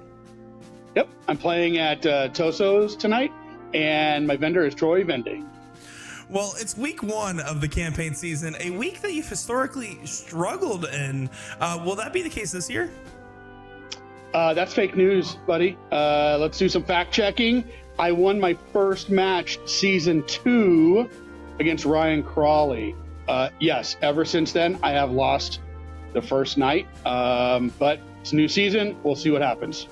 Yep, I'm playing at Toso's tonight, and my vendor is Troy Vending. Well, it's week 1 of the campaign season, a week that you've historically struggled in. Will that be the case this year? That's fake news, buddy. Let's do some fact checking. I won my first match, season 2, against Ryan Crawley. Yes, ever since then, I have lost the first night. But it's a new season. We'll see what happens.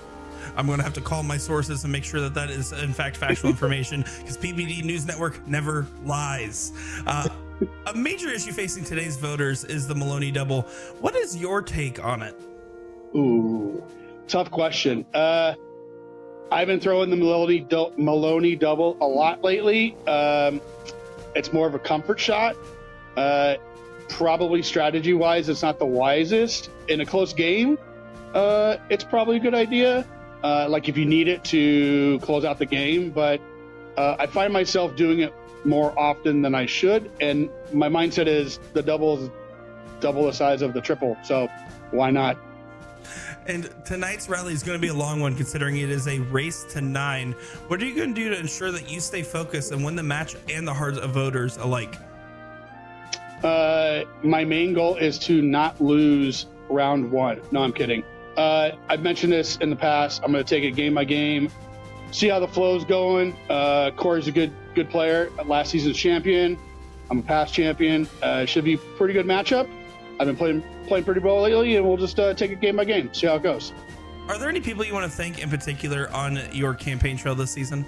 I'm going to have to call my sources and make sure that that is, in fact, factual information, because PBD News Network never lies. A major issue facing today's voters is the Maloney double. What is your take on it? Ooh, tough question. I've been throwing the Maloney double a lot lately. It's more of a comfort shot. Probably strategy-wise, it's not the wisest. In a close game, it's probably a good idea. Like if you need it to close out the game, but I find myself doing it more often than I should. And my mindset is the double is double the size of the triple. So why not? And tonight's rally is going to be a long one, considering it is a race to 9. What are you going to do to ensure that you stay focused and win the match and the hearts of voters alike? My main goal is to not lose round 1. No, I'm kidding. I've mentioned this in the past. I'm going to take it game by game, see how the flow's going. Corey's a good player, last season's champion. I'm a past champion. Should be a pretty good matchup. I've been playing pretty well lately, and we'll just take it game by game, see how it goes. Are there any people you want to thank in particular on your campaign trail this season?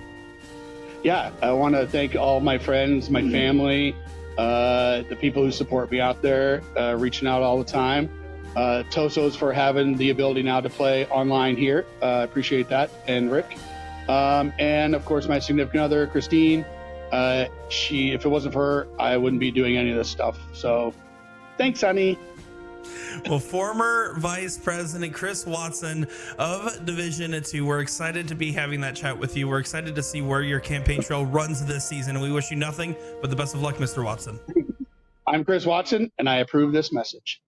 Yeah, I want to thank all my friends, my family, the people who support me out there, reaching out all the time. Tosos for having the ability now to play online here. I appreciate that. And Rick. And of course, my significant other, Christine. If it wasn't for her, I wouldn't be doing any of this stuff. So thanks, honey. Well, former Vice President Chris Watson of Division 2, we're excited to be having that chat with you. We're excited to see where your campaign trail runs this season, and we wish you nothing but the best of luck, Mr. Watson. I'm Chris Watson, and I approve this message.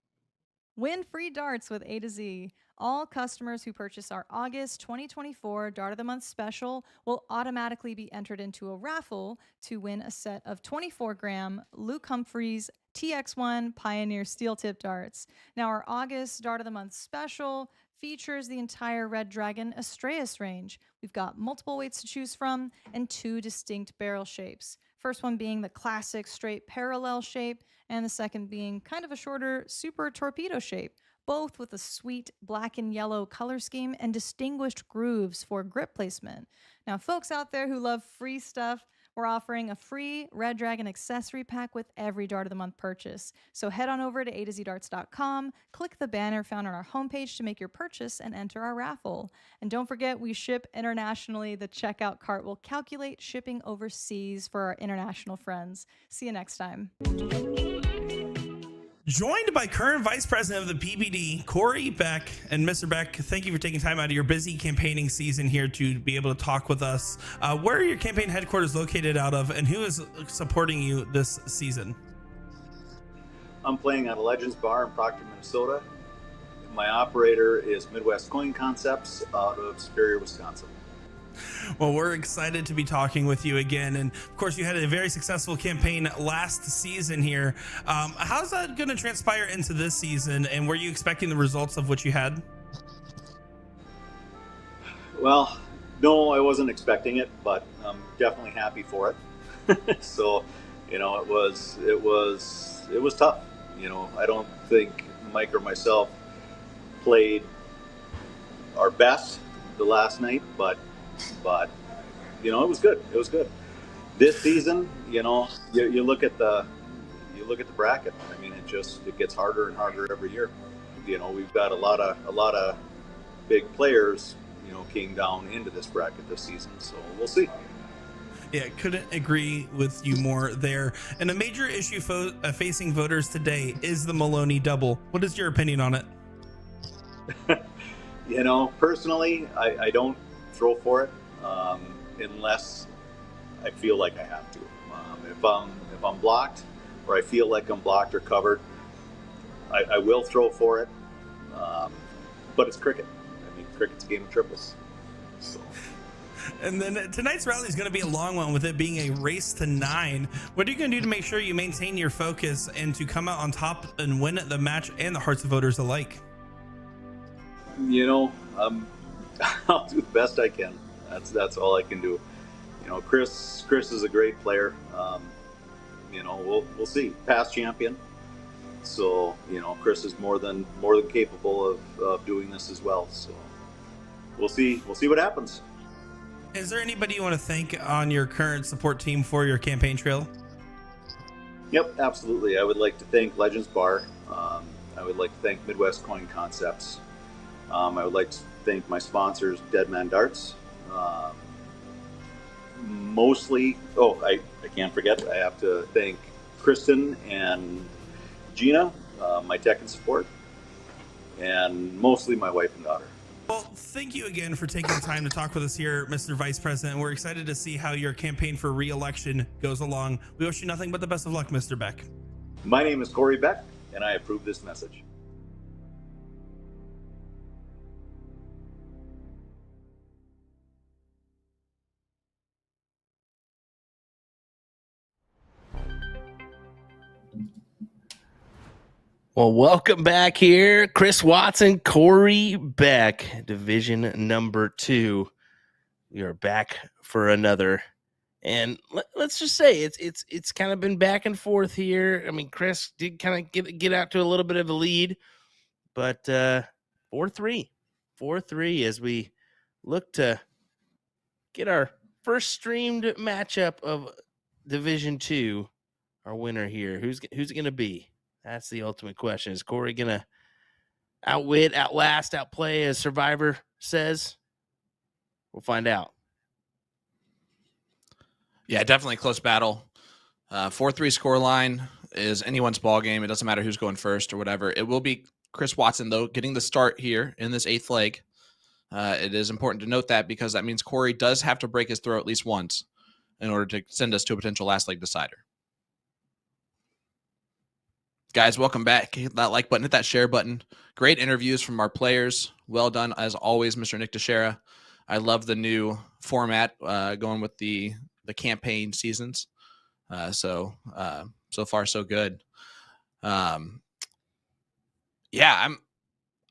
Win free darts with A to Z. All customers who purchase our August 2024 Dart of the Month special will automatically be entered into a raffle to win a set of 24-gram Luke Humphreys TX1 Pioneer steel tip darts. Now, our August Dart of the Month special features the entire Red Dragon Astreus range. We've got multiple weights to choose from and 2 distinct barrel shapes. First one being the classic straight parallel shape, and the second being kind of a shorter super torpedo shape, both with a sweet black and yellow color scheme and distinguished grooves for grip placement. Now, folks out there who love free stuff, we're offering a free Red Dragon accessory pack with every Dart of the Month purchase. So head on over to atozdarts.com, click the banner found on our homepage to make your purchase and enter our raffle. And don't forget, we ship internationally. The checkout cart will calculate shipping overseas for our international friends. See you next time. Joined by current Vice President of the PBD, Corey Beck. And Mr. Beck, thank you for taking time out of your busy campaigning season here to be able to talk with us. Where are your campaign headquarters located out of, and who is supporting you this season? I'm playing at a Legends Bar in Proctor, Minnesota. My operator is Midwest Coin Concepts out of Superior, Wisconsin. Well, we're excited to be talking with you again. And of course, you had a very successful campaign last season here. How's that going to transpire into this season? And were you expecting the results of what you had? Well, no, I wasn't expecting it, but I'm definitely happy for it. So, it was tough. I don't think Mike or myself played our best the last night, but it was good. It was good. This season, you look at the bracket. I mean, it gets harder and harder every year. We've got a lot of big players, came down into this bracket this season. So we'll see. Yeah, couldn't agree with you more there. And a major issue facing voters today is the Maloney double. What is your opinion on it? Personally, I don't throw for it unless I feel like I have to. If I'm blocked, or I feel like I'm blocked or covered, I will throw for it. But it's cricket. I mean, cricket's a game of triples. So. And then tonight's rally is going to be a long one, with it being a race to 9. What are you going to do to make sure you maintain your focus and to come out on top and win the match and the hearts of voters alike? I'll do the best I can. That's all I can do. Chris is a great player. We'll see. Past champion. So, Chris is more than capable of doing this as well. So we'll see what happens. Is there anybody you want to thank on your current support team for your campaign trail? Yep, absolutely. I would like to thank Legends Bar. I would like to thank Midwest Coin Concepts. I would like to thank my sponsors, Dead Man Darts. Mostly, I can't forget, I have to thank Kristen and Gina, my tech and support, and mostly my wife and daughter. Well, thank you again for taking the time to talk with us here, Mr. Vice President. We're excited to see how your campaign for re-election goes along. We wish you nothing but the best of luck, Mr. Beck. My name is Corey Beck, and I approve this message. Well, welcome back here. Chris Watson, Corey Beck, Division number 2. We are back for another And let's just say it's kind of been back and forth here. I mean, Chris did kind of get out to a little bit of a lead, but 4-3 as we look to get our first streamed matchup of Division 2. Our winner here. Who's it going to be? That's the ultimate question. Is Corey going to outwit, outlast, outplay, as Survivor says? We'll find out. Yeah, definitely close battle. 4-3 scoreline is anyone's ball game. It doesn't matter who's going first or whatever. It will be Chris Watson, though, getting the start here in this 8th leg. It is important to note that because that means Corey does have to break his throw at least once in order to send us to a potential last leg decider. Guys, welcome back. Hit that like button, hit that share button. Great interviews from our players. Well done, as always, Mr. Nick Teixeira. I love the new format going with the campaign seasons. So far so good. Yeah,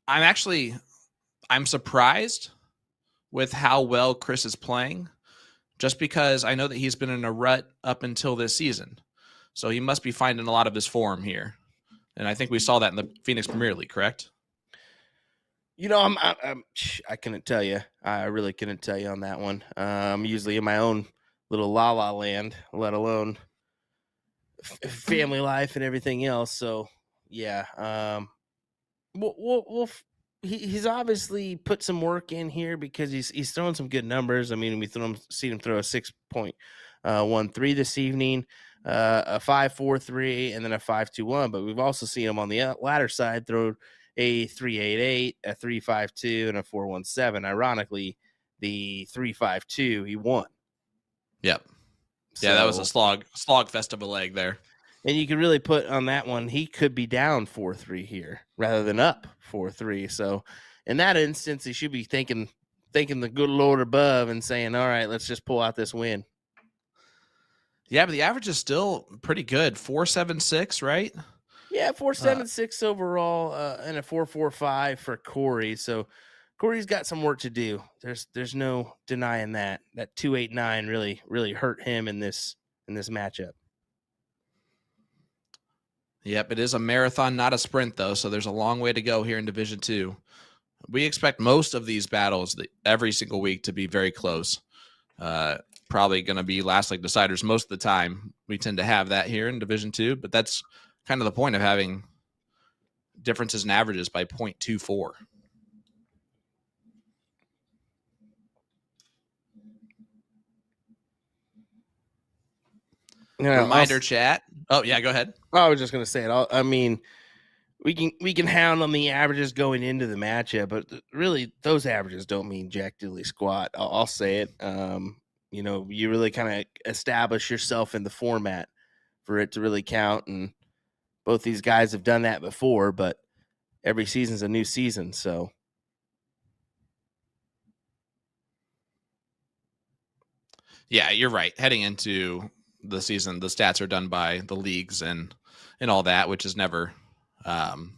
I'm surprised with how well Chris is playing, just because I know that he's been in a rut up until this season. So he must be finding a lot of his form here. And I think we saw that in the Phoenix Premier League, correct? You know, I couldn't tell you. I really couldn't tell you on that one. I'm usually in my own little la land, let alone family life and everything else. So yeah, he's obviously put some work in here because he's throwing some good numbers. I mean, seen him throw a 6.13 this evening, a 5.43, and then a 5.21. But we've also seen him on the latter side throw a 3.88, a 3.52, and a 4.17. Ironically, the 3.52 he won. Yep. Yeah, that was a slog fest of a leg there. And you could really put on that one, he could be down 4-3 here rather than up 4-3. So in that instance, he should be thanking the good Lord above and saying, all right, let's just pull out this win. Yeah, but the average is still pretty good. 4.76, right? Yeah, 4.76 overall, and a 4.45 for Corey. So Corey's got some work to do. There's no denying that. That 2.89 really hurt him in this matchup. Yep, it is a marathon, not a sprint, though, so there's a long way to go here in Division 2. We expect most of these battles every single week to be very close. Probably going to be last leg deciders most of the time. We tend to have that here in Division 2, but that's kind of the point of having differences in averages by 0.24. Reminder, chat. Oh, yeah, go ahead. I was just going to say it. I mean, we can hound on the averages going into the matchup, but really those averages don't mean jack diddly squat. I'll say it. You really kind of establish yourself in the format for it to really count. And both these guys have done that before, but every season's a new season. So. Yeah, you're right. Heading into the season, the stats are done by the leagues and all that, which is never going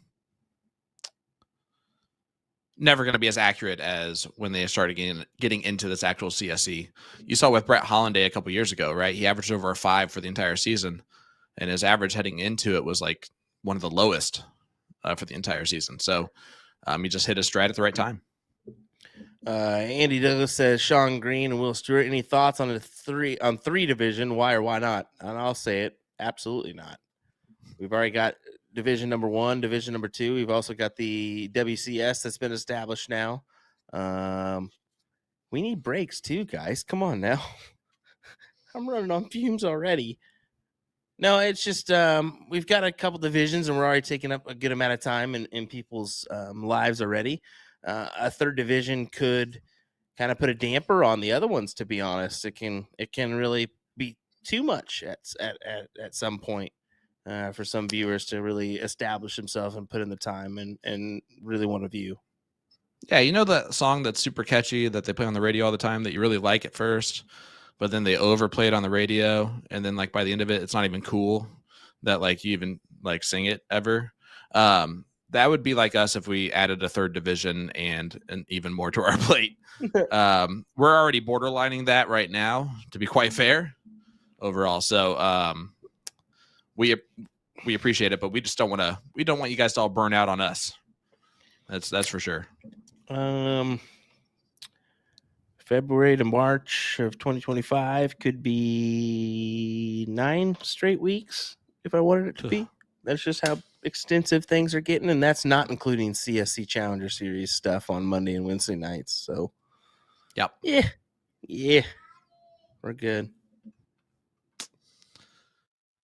to be as accurate as when they started getting into this actual CSC. You saw with Brett Hollanday a couple years ago, right? He averaged over a 5 for the entire season, and his average heading into it was like one of the lowest for the entire season. So he just hit his stride at the right time. Andy Douglas says Sean Green and Will Stewart. Any thoughts on three division? Why or why not? And I'll say it, absolutely not. We've already got division number 1, division number 2. We've also got the WCS that's been established now. We need breaks too, guys. Come on now. I'm running on fumes already. No, it's just we've got a couple divisions and we're already taking up a good amount of time in people's lives already. A third division could kind of put a damper on the other ones, to be honest. It can really be too much at some point for some viewers to really establish themselves and put in the time and really want to view. Yeah, you know that song that's super catchy that they play on the radio all the time that you really like at first, but then they overplay it on the radio, and then like by the end of it, it's not even cool that like you even like sing it ever. That would be like us if we added a third division and even more to our plate. We're already borderlining that right now, to be quite fair. overall. So we appreciate it, but we just don't want you guys to all burn out on us. That's for sure. February to March of 2025 could be 9 straight weeks if I wanted it to be. That's just how extensive things are getting, and that's not including CSC Challenger Series stuff on Monday and Wednesday nights. So, yep. Yeah, we're good.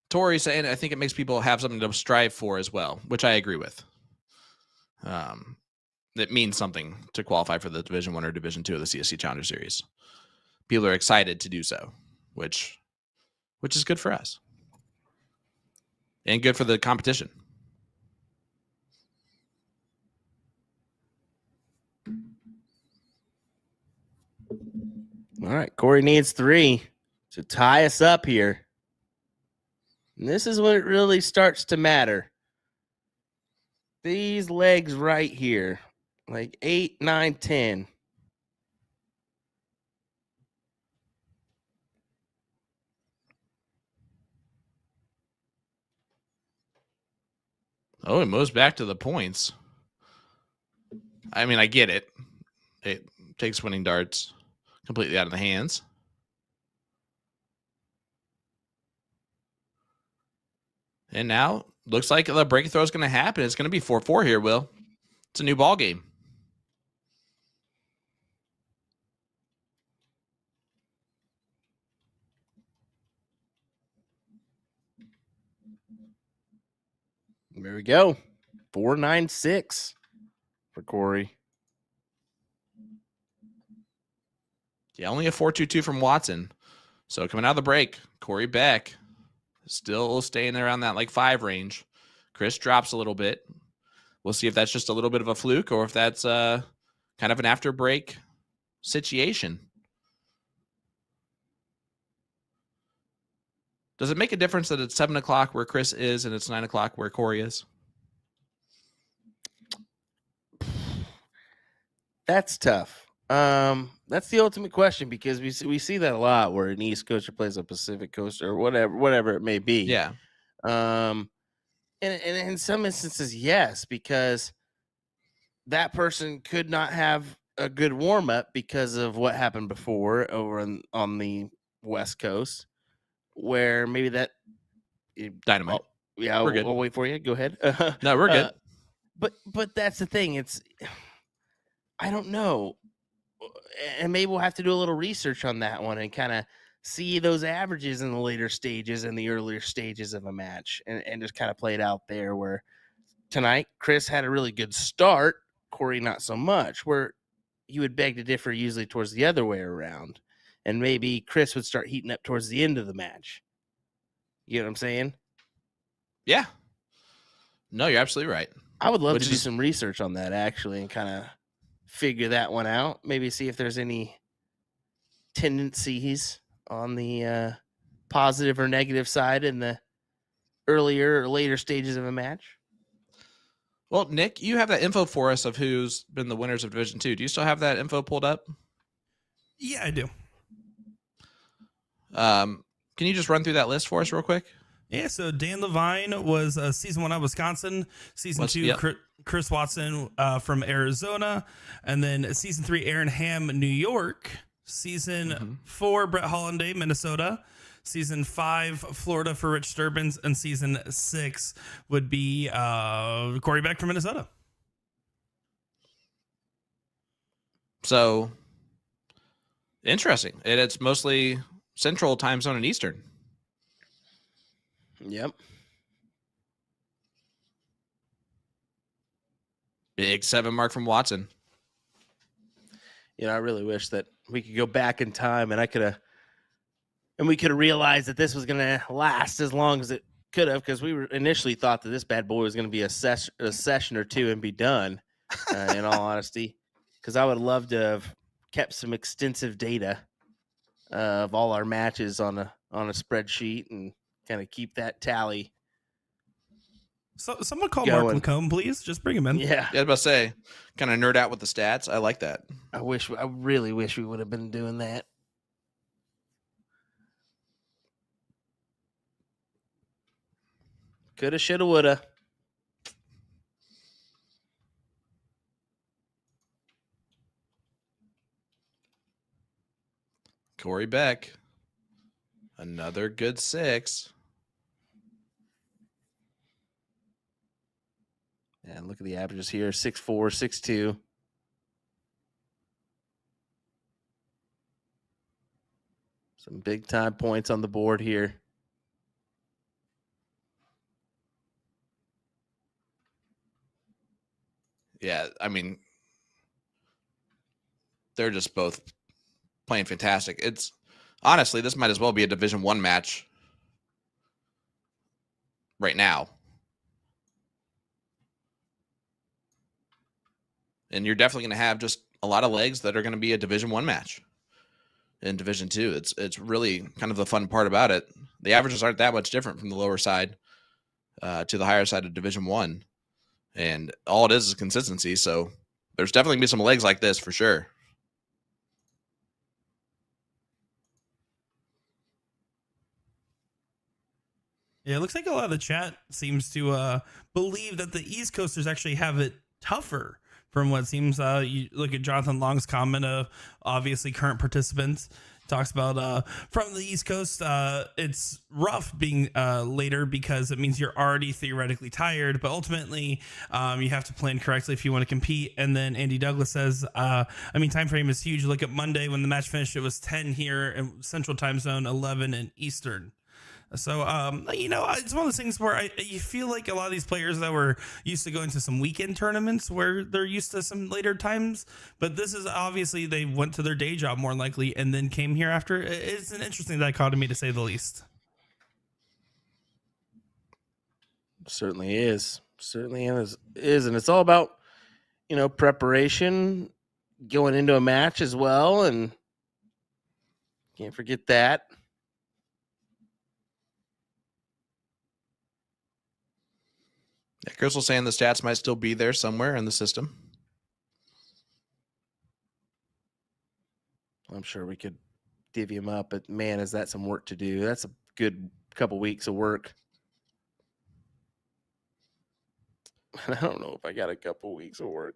Tori saying, I think it makes people have something to strive for as well, which I agree with. It means something to qualify for the Division 1 or Division 2 of the CSC Challenger Series. People are excited to do so, which is good for us and good for the competition. All right, Corey needs 3 to tie us up here. And this is when it really starts to matter. These legs right here, like 8, 9, 10. Oh, it moves back to the points. I mean, I get it. It takes winning darts completely out of the hands. And now looks like the break throw is going to happen. It's going to be 4-4 here, Will. It's a new ball game. There we go. 4-9-6 for Corey. Yeah, only a 4-2-2 from Watson. So coming out of the break, Corey Beck still staying around that like 5 range. Chris drops a little bit. We'll see if that's just a little bit of a fluke or if that's kind of an after break situation. Does it make a difference that it's 7 o'clock where Chris is and it's 9 o'clock where Corey is? That's tough. That's the ultimate question because we see that a lot where an East Coaster plays a Pacific Coaster or whatever it may be. Yeah. And in some instances, yes, because that person could not have a good warm up because of what happened before over on the West Coast, where maybe that Dynamite. Yeah, we're good. I'll wait for you. Go ahead. No, we're good. But that's the thing. I don't know. And maybe we'll have to do a little research on that one and kind of see those averages in the later stages and the earlier stages of a match and just kind of play it out there where tonight Chris had a really good start, Corey not so much, where you would beg to differ usually towards the other way around. And maybe Chris would start heating up towards the end of the match. You know what I'm saying? Yeah. No, you're absolutely right. I would love to do some research on that actually and kind of figure that one out. Maybe see if there's any tendencies on the positive or negative side in the earlier or later stages of a match. Well, Nick, you have that info for us of who's been the winners of Division 2. Do you still have that info pulled up? Yeah, I do. Can you just run through that list for us real quick? Yeah, so Dan Levine was season 1 at Wisconsin, season 2 yep. Chris Watson from Arizona, and then season 3 Aaron Ham, New York, season 4 Brett Hollanday, Minnesota, season 5 Florida for Rich Sturbins, and season 6 would be Corey Beck from Minnesota. So interesting. And it's mostly Central time zone and Eastern. Yep. Big 7 mark from Watson. You know, I really wish that we could go back in time and we could have realized that this was going to last as long as it could have, because we initially thought that this bad boy was going to be a session or two and be done, in all honesty, because I would love to have kept some extensive data of all our matches on a spreadsheet and kind of keep that tally. So someone call going. Mark Lacombe, please. Just bring him in. Yeah. I was about to say, kind of nerd out with the stats. I like that. I really wish we would have been doing that. Coulda, shoulda, woulda. Corey Beck. Another good 6. Yeah, look at the averages here. 6'4", 6'2". Some big time points on the board here. Yeah, I mean, they're just both playing fantastic. It's honestly, this might as well be a Division I match right now. And you're definitely going to have just a lot of legs that are going to be a Division I match. In Division II, it's really kind of the fun part about it. The averages aren't that much different from the lower side to the higher side of Division I, and all it is consistency. So there's definitely gonna be some legs like this for sure. Yeah, it looks like a lot of the chat seems to believe that the East Coasters actually have it tougher from what seems. You look at Jonathan Long's comment of obviously current participants. Talks about from the East Coast, it's rough being later because it means you're already theoretically tired, but ultimately you have to plan correctly if you want to compete. And then Andy Douglas says, I mean, time frame is huge. Look at Monday when the match finished, it was 10 here in Central Time Zone, 11 in Eastern. So, it's one of those things where you feel like a lot of these players that were used to going to some weekend tournaments where they're used to some later times, but this is obviously they went to their day job more likely and then came here after. It's an interesting dichotomy to say the least. Certainly is. Certainly is. And it's all about, preparation going into a match as well. And can't forget that. Yeah, Crystal saying the stats might still be there somewhere in the system. I'm sure we could divvy them up, but man, is that some work to do. That's a good couple weeks of work. I don't know if I got a couple weeks of work.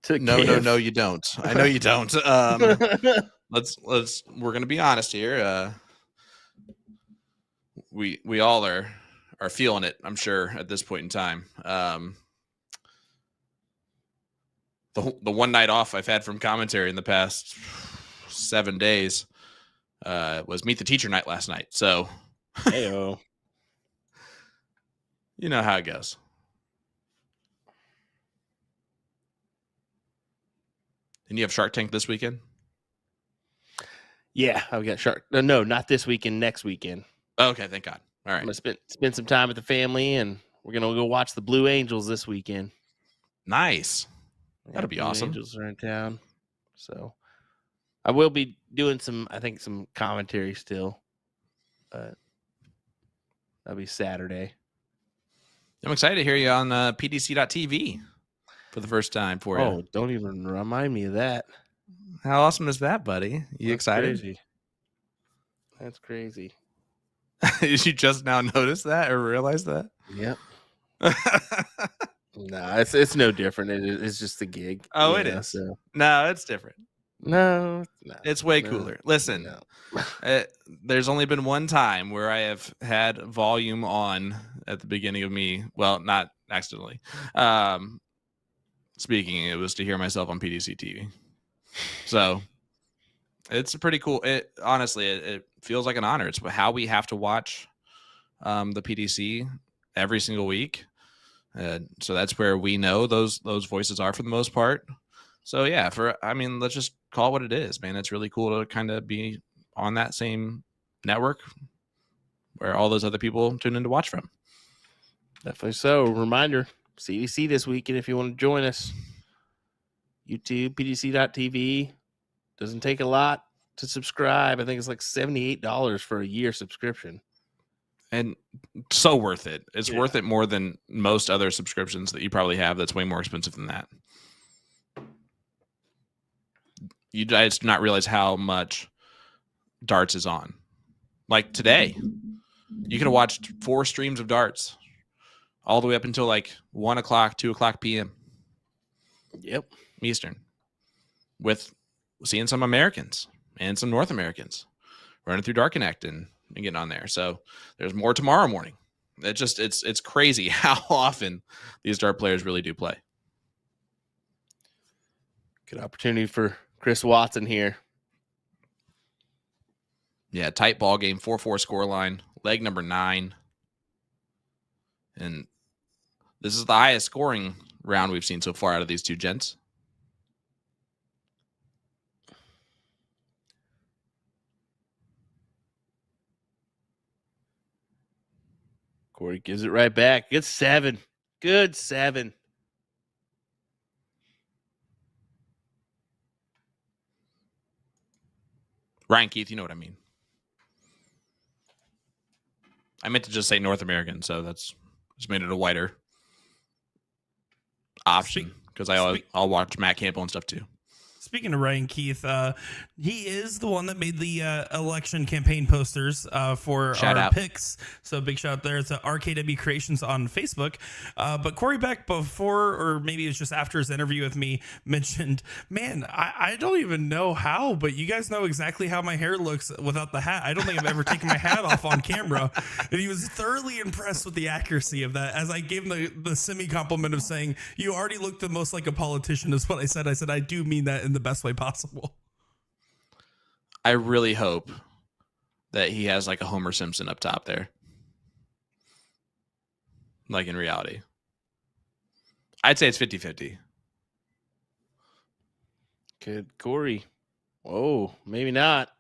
No, you don't. I know you don't. We're gonna be honest here. We all are feeling it, I'm sure, at this point in time. The one night off I've had from commentary in the past 7 days was Meet the Teacher night last night. So, Heyo. You know how it goes. And you have Shark Tank this weekend? Yeah, I've got Shark. No, not this weekend. Next weekend. Okay, thank God. All right. I'm gonna spend some time with the family, and we're gonna go watch the Blue Angels this weekend. Nice. That'll be Blue awesome. Angels are in town, so I will be doing some commentary still. That'll be Saturday. I'm excited to hear you on PDC.TV for the first time for you. Oh, don't even remind me of that. How awesome is that, buddy? You excited? Crazy. That's crazy. Did you just now notice that or realize that? Yep. No, it's no different. It's just a gig. Oh, it is. So. No, it's different. No, it's way cooler. Listen, there's only been one time where I have had volume on at the beginning of me. Well, not accidentally. Speaking, it was to hear myself on PDC TV. So it's a pretty cool. Honestly, it feels like an honor. It's how we have to watch the PDC every single week. So that's where we know those voices are for the most part. So yeah, let's just call it what it is, man. It's really cool to kind of be on that same network where all those other people tune in to watch from. Definitely so. Reminder, CDC this weekend if you want to join us. YouTube, PDC.TV. Doesn't take a lot to subscribe. I think it's like $78 for a year subscription. And so worth it. It's worth it more than most other subscriptions that you probably have. That's way more expensive than that. You guys do not realize how much darts is on. Like today, You could have watched 4 streams of darts all the way up until like 1 o'clock, 2 o'clock p.m. Yep. Eastern, with seeing some Americans and some North Americans running through Dark Connect and getting on there. So there's more tomorrow morning. It's crazy how often these dart players really do play. Good opportunity for Chris Watson here. Yeah, tight ball game, 4-4 scoreline, leg number 9. And this is the highest scoring round we've seen so far out of these two gents. Corey gives it right back. Good 7. Good 7. Ryan Keith, you know what I mean. I meant to just say North American, so that's just made it a wider option because I'll watch Matt Campbell and stuff too. Speaking of Ryan Keith, he is the one that made the election campaign posters for Shout our out. picks. So big shout out there to RKW Creations on Facebook. But Corey Beck, before, or maybe it was just after his interview with me, mentioned, man, I don't even know how, but you guys know exactly how my hair looks without the hat. I don't think I've ever taken my hat off on camera. And he was thoroughly impressed with the accuracy of that. As I gave him the semi-compliment of saying, you already look the most like a politician is what I said. I said, I do mean that in the best way possible. I really hope that he has like a Homer Simpson up top there. Like in reality. I'd say it's 50-50. Good Corey. Whoa, maybe not.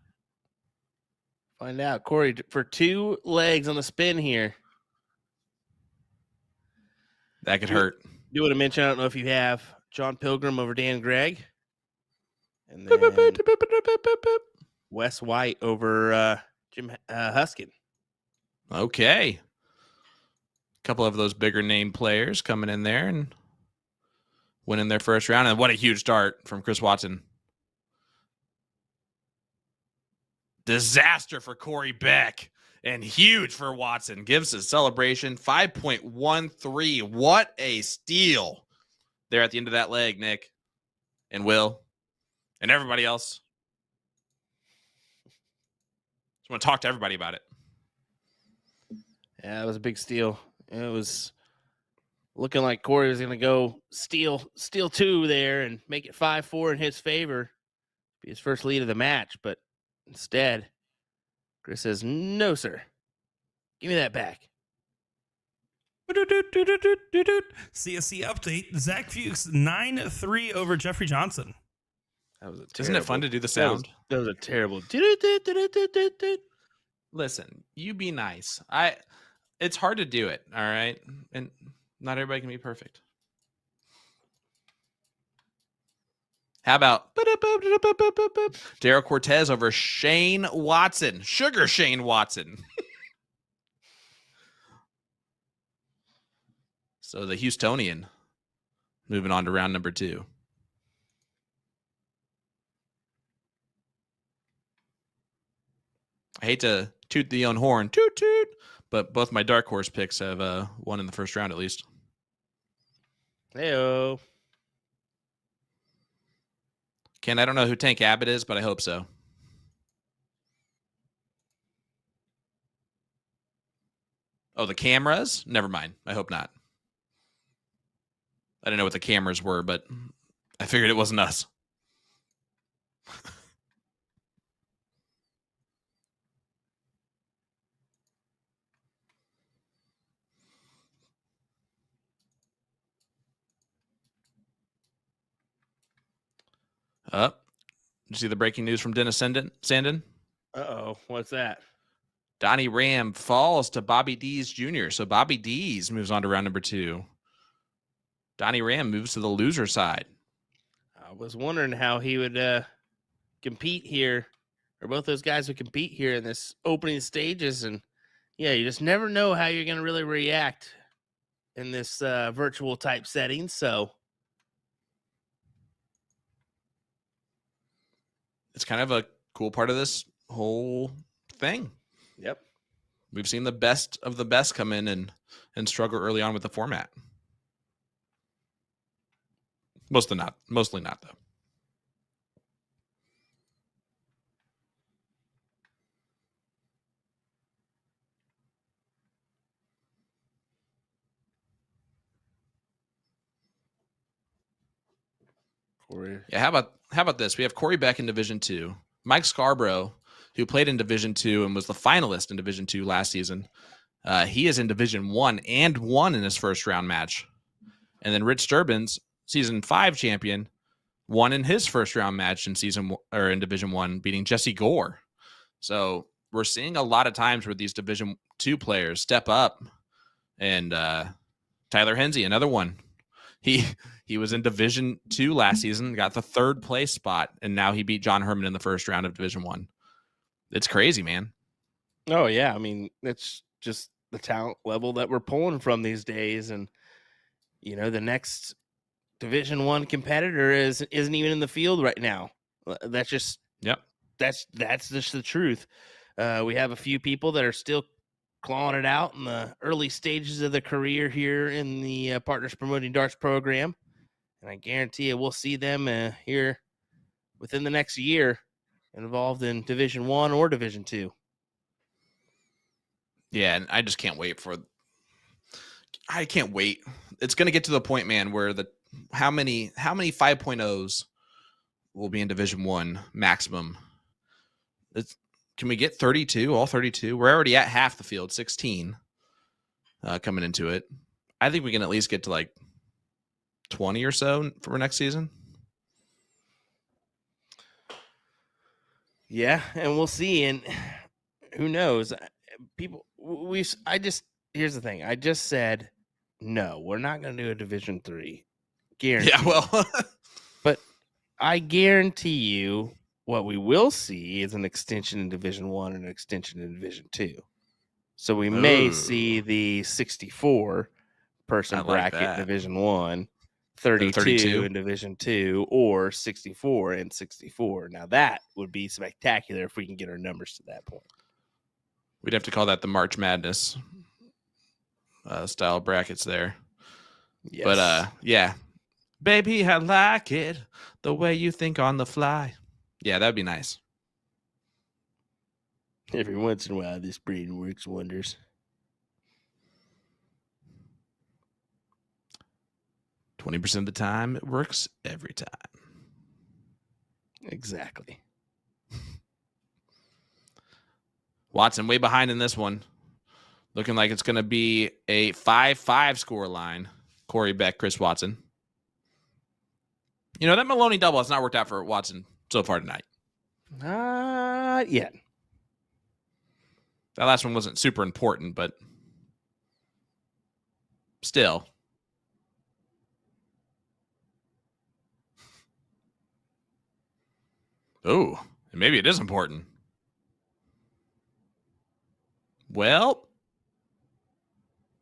Find out. Corey, for 2 legs on the spin here. That could hurt. Do want to mention, I don't know if you have John Pilgrim over Dan Gregg. And then Wes White over Jim Huskin. Okay. A couple of those bigger name players coming in there and winning their first round. And what a huge start from Chris Watson. Disaster for Corey Beck and huge for Watson. Gives a celebration 5.13. What a steal there at the end of that leg, Nick and Will and everybody else. Just want to talk to everybody about it. Yeah, it was a big steal. It was looking like Corey was going to go steal 2 there and make it 5-4 in his favor. Be his first lead of the match, but instead, Chris says, no, sir. Give me that back. CSC update. Zach Fuchs 9-3 over Jeffrey Johnson. That was Isn't it fun to do the sound? That was a terrible. Listen, you be nice. It's hard to do it, all right? And not everybody can be perfect. How about Daryl Cortez over Shane Watson? Sugar Shane Watson. So the Houstonian moving on to round number 2. I hate to toot the own horn, toot toot, but both my dark horse picks have won in the first round at least. Hey-o. Ken, I don't know who Tank Abbott is, but I hope so. Oh, the cameras? Never mind. I hope not. I didn't know what the cameras were, but I figured it wasn't us. Up. Did you see the breaking news from Dennis Sandin? Uh-oh. What's that? Donnie Ram falls to Bobby Dees Jr. So Bobby Dees moves on to round number 2. Donnie Ram moves to the loser side. I was wondering how he would compete here, or both those guys would compete here in this opening stages. And yeah, you just never know how you're going to really react in this virtual type setting. So It's kind of a cool part of this whole thing. yep. We've seen the best of the best come in and struggle early on with the format. Mostly not though. Corey. Yeah, how about this? We have Corey Beck in Division 2, Mike Scarborough, who played in Division 2 and was the finalist in Division 2 last season. He is in Division 1 and won in his first round match. And then Rich Sturbins, Season 5 champion, won in his first round match in in Division 1, beating Jesse Gore. So we're seeing a lot of times where these Division 2 players step up. And Tyler Hensey, another one. He was in Division 2 last season, got the 3rd place spot, and now he beat John Herman in the first round of Division 1. It's crazy, man. Oh yeah, I mean, it's just the talent level that we're pulling from these days, and the next Division 1 competitor isn't even in the field right now. That's just that's just the truth. We have a few people that are still clawing it out in the early stages of their career here in the Partners Promoting Darts program. And I guarantee you we'll see them here within the next year involved in Division 1 or Division 2. Yeah, and I just can't wait I can't wait. It's going to get to the point, man, where how many 5.0s will be in Division 1 maximum? Can we get 32, all 32? We're already at half the field, 16 coming into it. I think we can at least get to like 20 or so for next season. Yeah, and we'll see. And who knows? Here's the thing. I just said, no, we're not going to do a Division 3. Guarantee. Yeah, well. But I guarantee you what we will see is an extension in Division 1 and an extension in Division 2. So we may see the 64 person bracket in Division 1, 32 in Division 2, or 64 and 64. Now that would be spectacular if we can get our numbers to that point. We'd have to call that the March Madness style brackets there. Yes. But yeah. Baby, I like it the way you think on the fly. Yeah, that'd be nice. Every once in a while, this brain works wonders. 20% of the time, it works every time. Exactly. Watson way behind in this one. Looking like it's going to be a 5-5 score line. Corey Beck, Chris Watson. That Maloney double has not worked out for Watson so far tonight. Not yet. That last one wasn't super important, but still. Oh, maybe it is important. Well,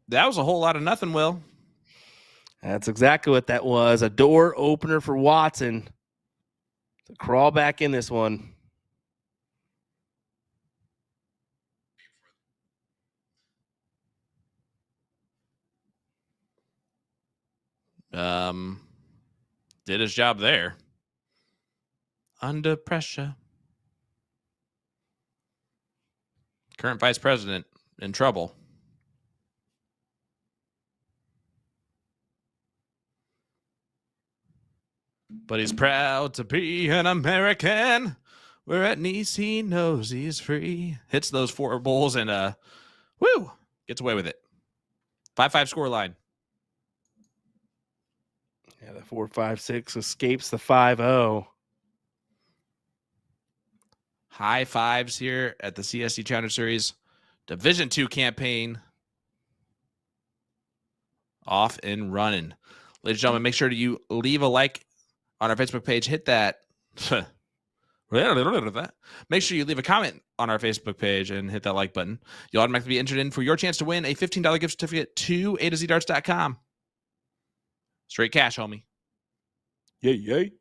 that was a whole lot of nothing, Will. That's exactly what that was. A door opener for Watson to crawl back in this one. Did his job there. Under pressure. Current vice president in trouble. But he's proud to be an American. Where at Nice he knows he's free. Hits those 4 bowls and gets away with it. 5-5 score line. Yeah, the 4-5-6 escapes the 5-0. High fives here at the CSC Challenger Series Division 2 campaign. Off and running. Ladies and gentlemen, make sure you leave a like on our Facebook page. Hit that. Make sure you leave a comment on our Facebook page and hit that like button. You'll automatically be entered in for your chance to win a $15 gift certificate to A2ZDarts.com. Straight cash, homie. Yay.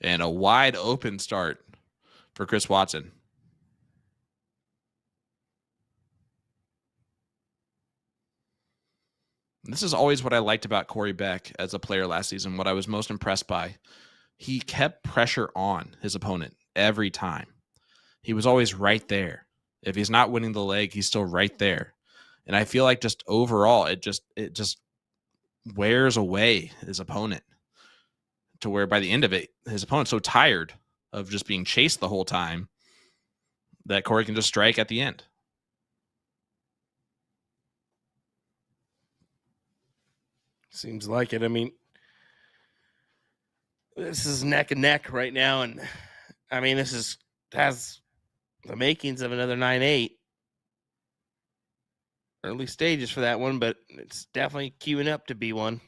And a wide open start for Chris Watson. This is always what I liked about Corey Beck as a player last season, what I was most impressed by. He kept pressure on his opponent every time. He was always right there. If he's not winning the leg, he's still right there. And I feel like just overall, it just wears away his opponent to where by the end of it, his opponent's so tired of just being chased the whole time that Corey can just strike at the end. Seems like it. I mean, this is neck and neck right now, and I mean, this has the makings of another 9-8. Early stages for that one, but it's definitely queuing up to be one.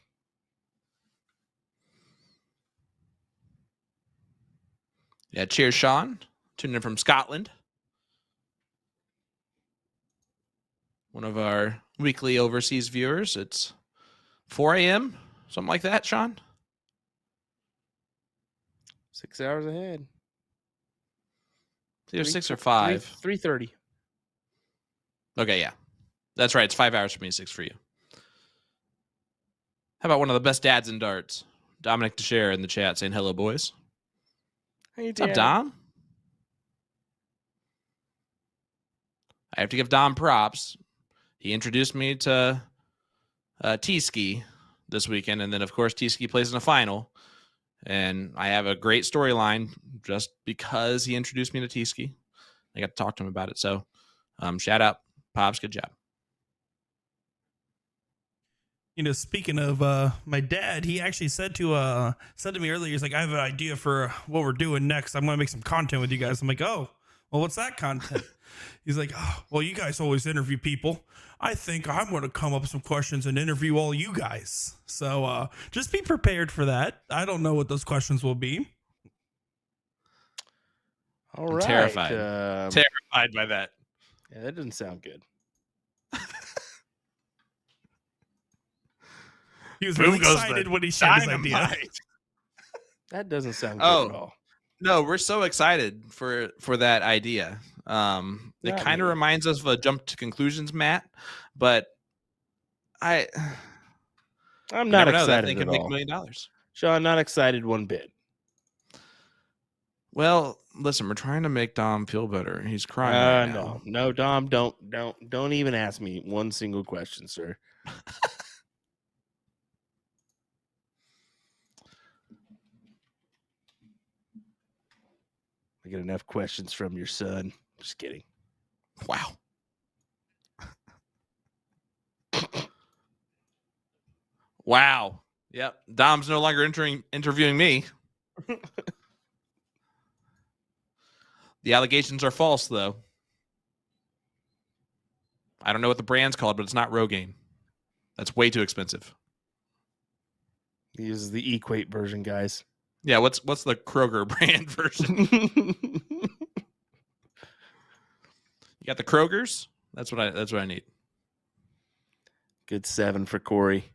Yeah, cheers, Sean. Tuning in from Scotland. One of our weekly overseas viewers. It's 4 a.m., something like that, Sean? 6 hours ahead. It's either 6 or 5. 3:30. Okay, yeah. That's right. It's 5 hours for me, 6 for you. How about one of the best dads in darts? Dominic Teixeira in the chat saying hello, boys. Hey, What's up, Dom? I have to give Dom props. He introduced me to T-Ski this weekend, and then, of course, T-Ski plays in a final. And I have a great storyline just because he introduced me to T-Ski. I got to talk to him about it. So, shout out, Pops. Good job. You know, speaking of my dad, he actually said to me earlier, he's like, I have an idea for what we're doing next. I'm going to make some content with you guys. I'm like, oh, well, what's that content? He's like, oh, well, you guys always interview people. I think I'm going to come up with some questions and interview all you guys. So just be prepared for that. I don't know what those questions will be. All I'm right. terrified. Terrified by that. Yeah, that doesn't sound good. He was Boom really goes excited the when he shared his idea. dynamite. That doesn't sound good at all. No, we're so excited for that idea. It Not kind of me. reminds us of a jump to conclusions, Matt, but I'm you not never know, that excited thing at could make $1 all. million. Sean, not excited one bit. Well, listen, we're trying to make Dom feel better. He's crying right now. No, Dom, don't even ask me one single question, sir. I get enough questions from your son. Just kidding. Wow. Wow. Yep. Dom's no longer interviewing me. The allegations are false, though. I don't know what the brand's called, but it's not Rogaine. That's way too expensive. He uses the Equate version, guys. Yeah, what's the Kroger brand version? You got the Krogers? That's what I need. Good 7 for Corey.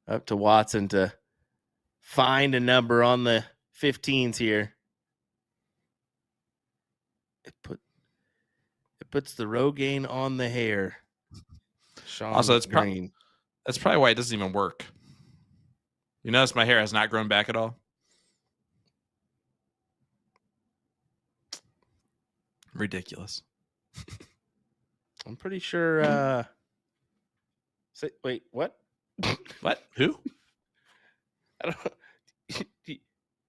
Up to Watson to find a number on the 15s here. It puts the Rogaine on the hair. Sean Also, it's Green. That's probably why it doesn't even work. You notice my hair has not grown back at all? Ridiculous. I'm pretty sure. Wait, what? What? Who? I don't.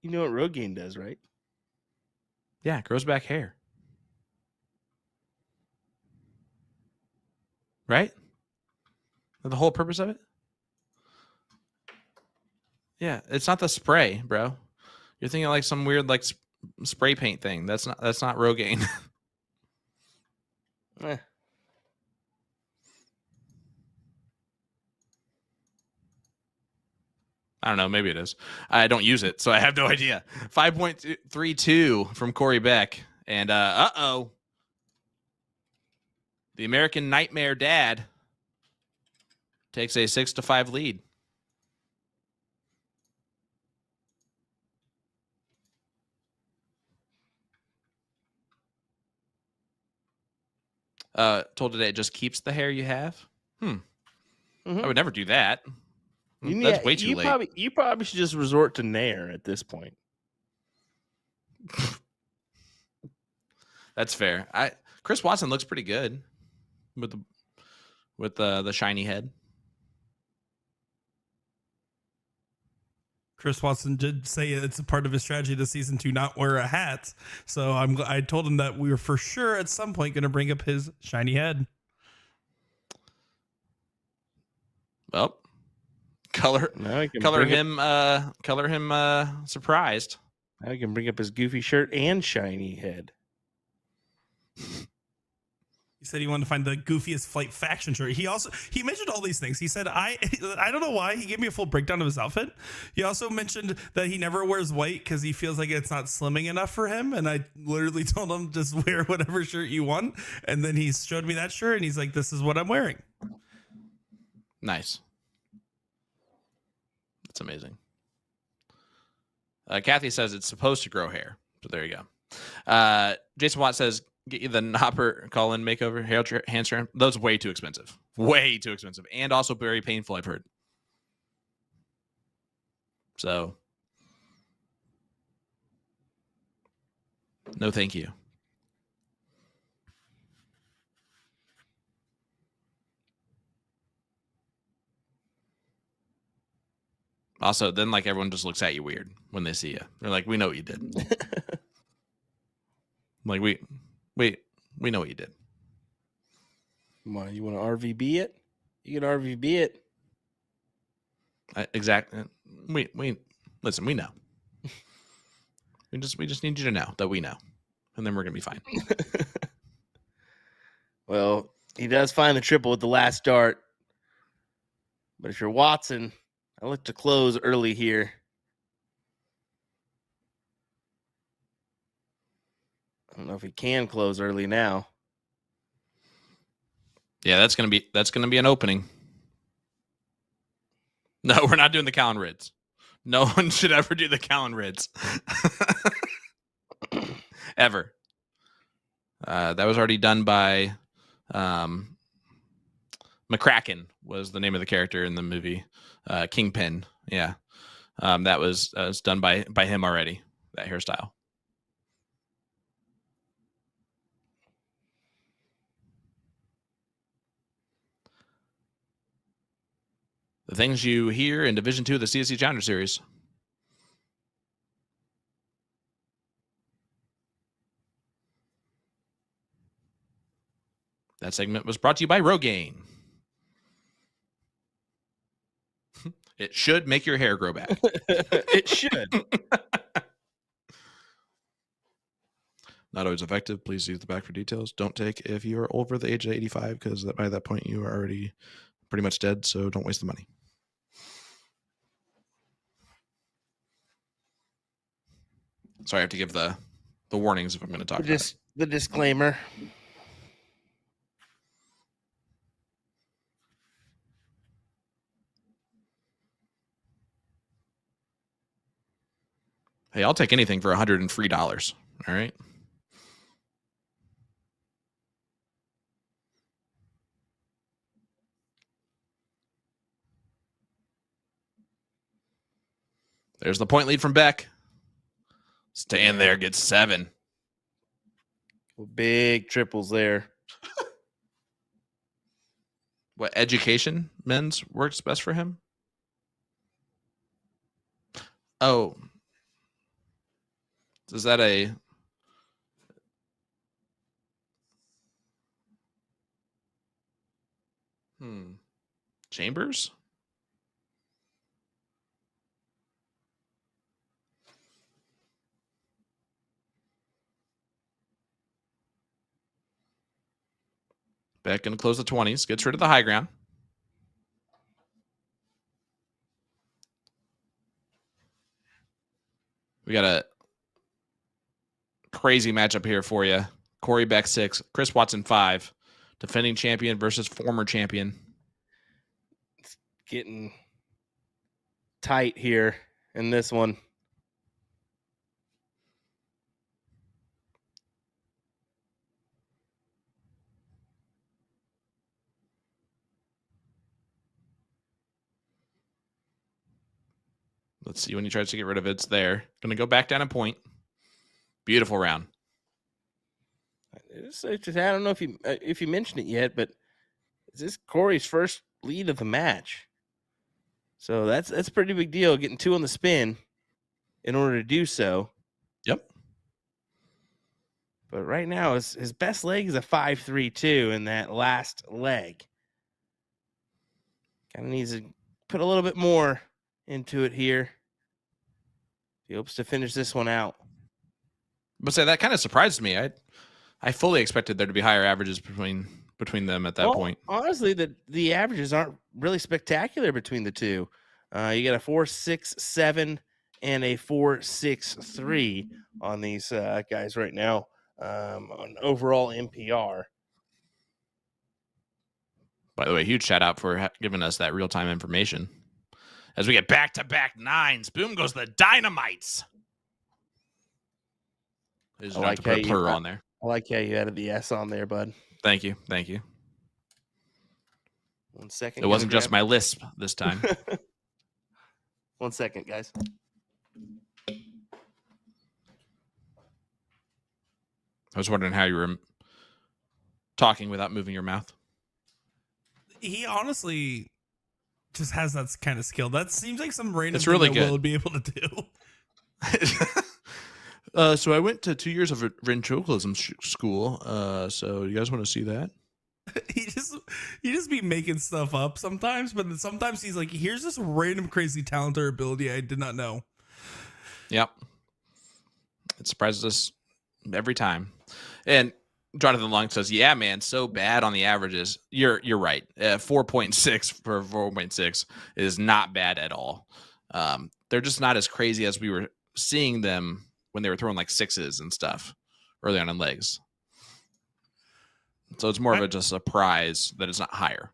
You know what Rogaine does, right? Yeah, it grows back hair. Right? The whole purpose of it? Yeah, it's not the spray, bro. You're thinking like some weird like spray paint thing. That's not Rogaine. Eh. I don't know. Maybe it is. I don't use it, so I have no idea. 5.32 from Corey Beck. And the American Nightmare Dad takes a 6-5 lead. told today it just keeps the hair you have. Mhm. I would never do that. That's way too late. You probably should just resort to Nair at this point. That's fair. Chris Watson looks pretty good with the shiny head. Chris Watson did say it's a part of his strategy this season to not wear a hat. So I told him that we were for sure at some point going to bring up his shiny head. Well, color him surprised. Now he can bring up his goofy shirt and shiny head. He said he wanted to find the goofiest flight faction shirt. He mentioned all these things. He said, I don't know why. He gave me a full breakdown of his outfit. He also mentioned that he never wears white because he feels like it's not slimming enough for him. And I literally told him, just wear whatever shirt you want. And then he showed me that shirt and he's like, this is what I'm wearing. Nice. That's amazing. Kathy says it's supposed to grow hair. So there you go. Jason Watt says, get you the Nopper call-in makeover, hair transfer. Those way too expensive. Way too expensive. And also very painful, I've heard. So, no thank you. Also, then like everyone just looks at you weird when they see you. They're like, we know what you did. Like, we know what you did. Why, you want to RVB it? You can RVB it. Exactly. We listen. We know. we just need you to know that we know, and then we're gonna be fine. Well, he does find the triple with the last dart, but if you're Watson, I look to close early here. I don't know if he can close early now. Yeah, that's gonna be an opening. No, we're not doing the Callan Rids. No one should ever do the Callan Rids. Ever. That was already done by McCracken was the name of the character in the movie. Kingpin. Yeah. That was done by him already, that hairstyle. The things you hear in Division 2 of the CSC Challenger Series. That segment was brought to you by Rogaine. It should make your hair grow back. It should. Not always effective. Please see the back for details. Don't take if you are over the age of 85 because by that point you are already pretty much dead, so don't waste the money. Sorry, I have to give the warnings if I'm going to talk about it. The disclaimer. Hey, I'll take anything for $103. All right. There's the point lead from Beck. Stand there, gets 7. Big triples there. What, education men's works best for him? Oh. Is that a... Chambers? Beck going to close the 20s. Gets rid of the high ground. We got a crazy matchup here for you. Corey Beck 6, Chris Watson 5. Defending champion versus former champion. It's getting tight here in this one. Let's see when he tries to get rid of it. It's there. Going to go back down a point. Beautiful round. I don't know if you mentioned it yet, but is this Corey's first lead of the match? So that's a pretty big deal, getting 2 on the spin in order to do so. Yep. But right now, his best leg is a 5.32 in that last leg. Kind of needs to put a little bit more into it here. He hopes to finish this one out. But say that kind of surprised me. I fully expected there to be higher averages between them at that point. Honestly, the averages aren't really spectacular between the two. You got a 4.67 and a 4.63 on these guys right now on overall NPR. By the way, huge shout out for giving us that real-time information. As we get back-to-back 9s, boom goes the Dynamites. There's I not like to put a how plur on there. I like how you added the S on there, bud. Thank you. 1 second. It wasn't just my lisp this time. 1 second, guys. I was wondering how you were talking without moving your mouth. He honestly just has that kind of skill. That seems like some random It's thing really that good. Will would be able to do. So I went to 2 years of ventriloquism school. So you guys want to see that? he just be making stuff up sometimes, but then sometimes he's like, here's this random crazy talent or ability I did not know. Yep. It surprises us every time. And Jonathan Long says, yeah, man, so bad on the averages. You're right. 4.6 for 4.6 is not bad at all. They're just not as crazy as we were seeing them when they were throwing like 6s and stuff early on in legs. So it's more of a just surprise that it's not higher.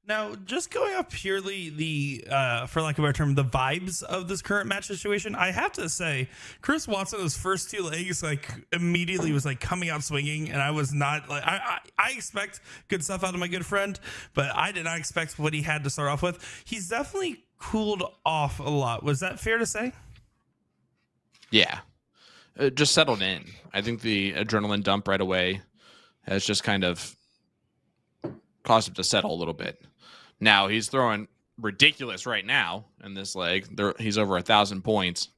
Now, just going up purely the, for lack of a better term, the vibes of this current match situation, I have to say, Chris Watson, his first 2 legs, like immediately was like coming out swinging, and I was not like, I expect good stuff out of my good friend, but I did not expect what he had to start off with. He's definitely cooled off a lot. Was that fair to say? Yeah. Just settled in. I think the adrenaline dump right away has just kind of caused him to settle a little bit. Now he's throwing ridiculous right now in this leg. He's over 1,000 points.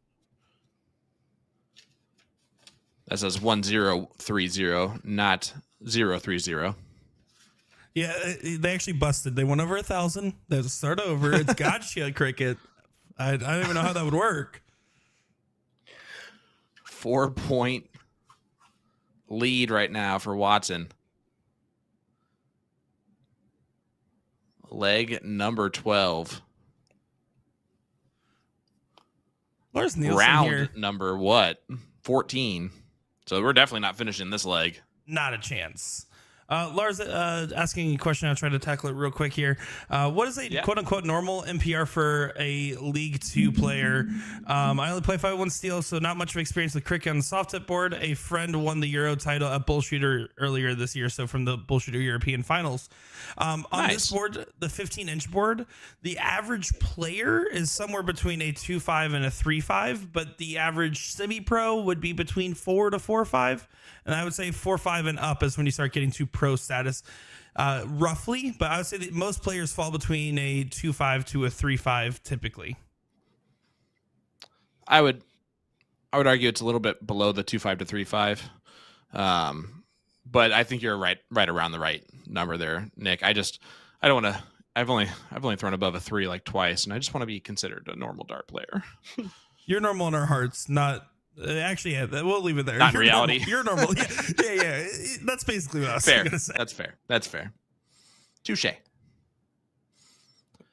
That says 1030, not 030. Yeah, they actually busted. They went over 1,000. They had to start over. It's gotcha, cricket. I don't even know how that would work. 4-point lead right now for Watson. Leg number 12. Lars Nielsen Round here. number what? 14. So we're definitely not finishing this leg. Not a chance. Lars, asking a question. I'll try to tackle it real quick here. What is a quote-unquote normal NPR for a League 2 player? I only play 5-1 steel, so not much of experience with cricket on the soft tip board. A friend won the Euro title at Bullshooter earlier this year, so from the Bullshooter European Finals. On this board, the 15-inch board, the average player is somewhere between a 2.5 and a 3.5, but the average semi-pro would be between 4 to 4.5. And I would say 4.5 and up is when you start getting to pro status, roughly. But I would say that most players fall between a 2.5 to a 3.5 typically. I would argue it's a little bit below the 2.5 to 3.5. But I think you're right around the right number there, Nick. I don't want to. I've only thrown above a 3 like twice, and I just want to be considered a normal dart player. You're normal in our hearts, not. Actually, yeah, we'll leave it there. Not in reality. You're normal. Yeah. That's basically what I was going to say. That's fair. Touche.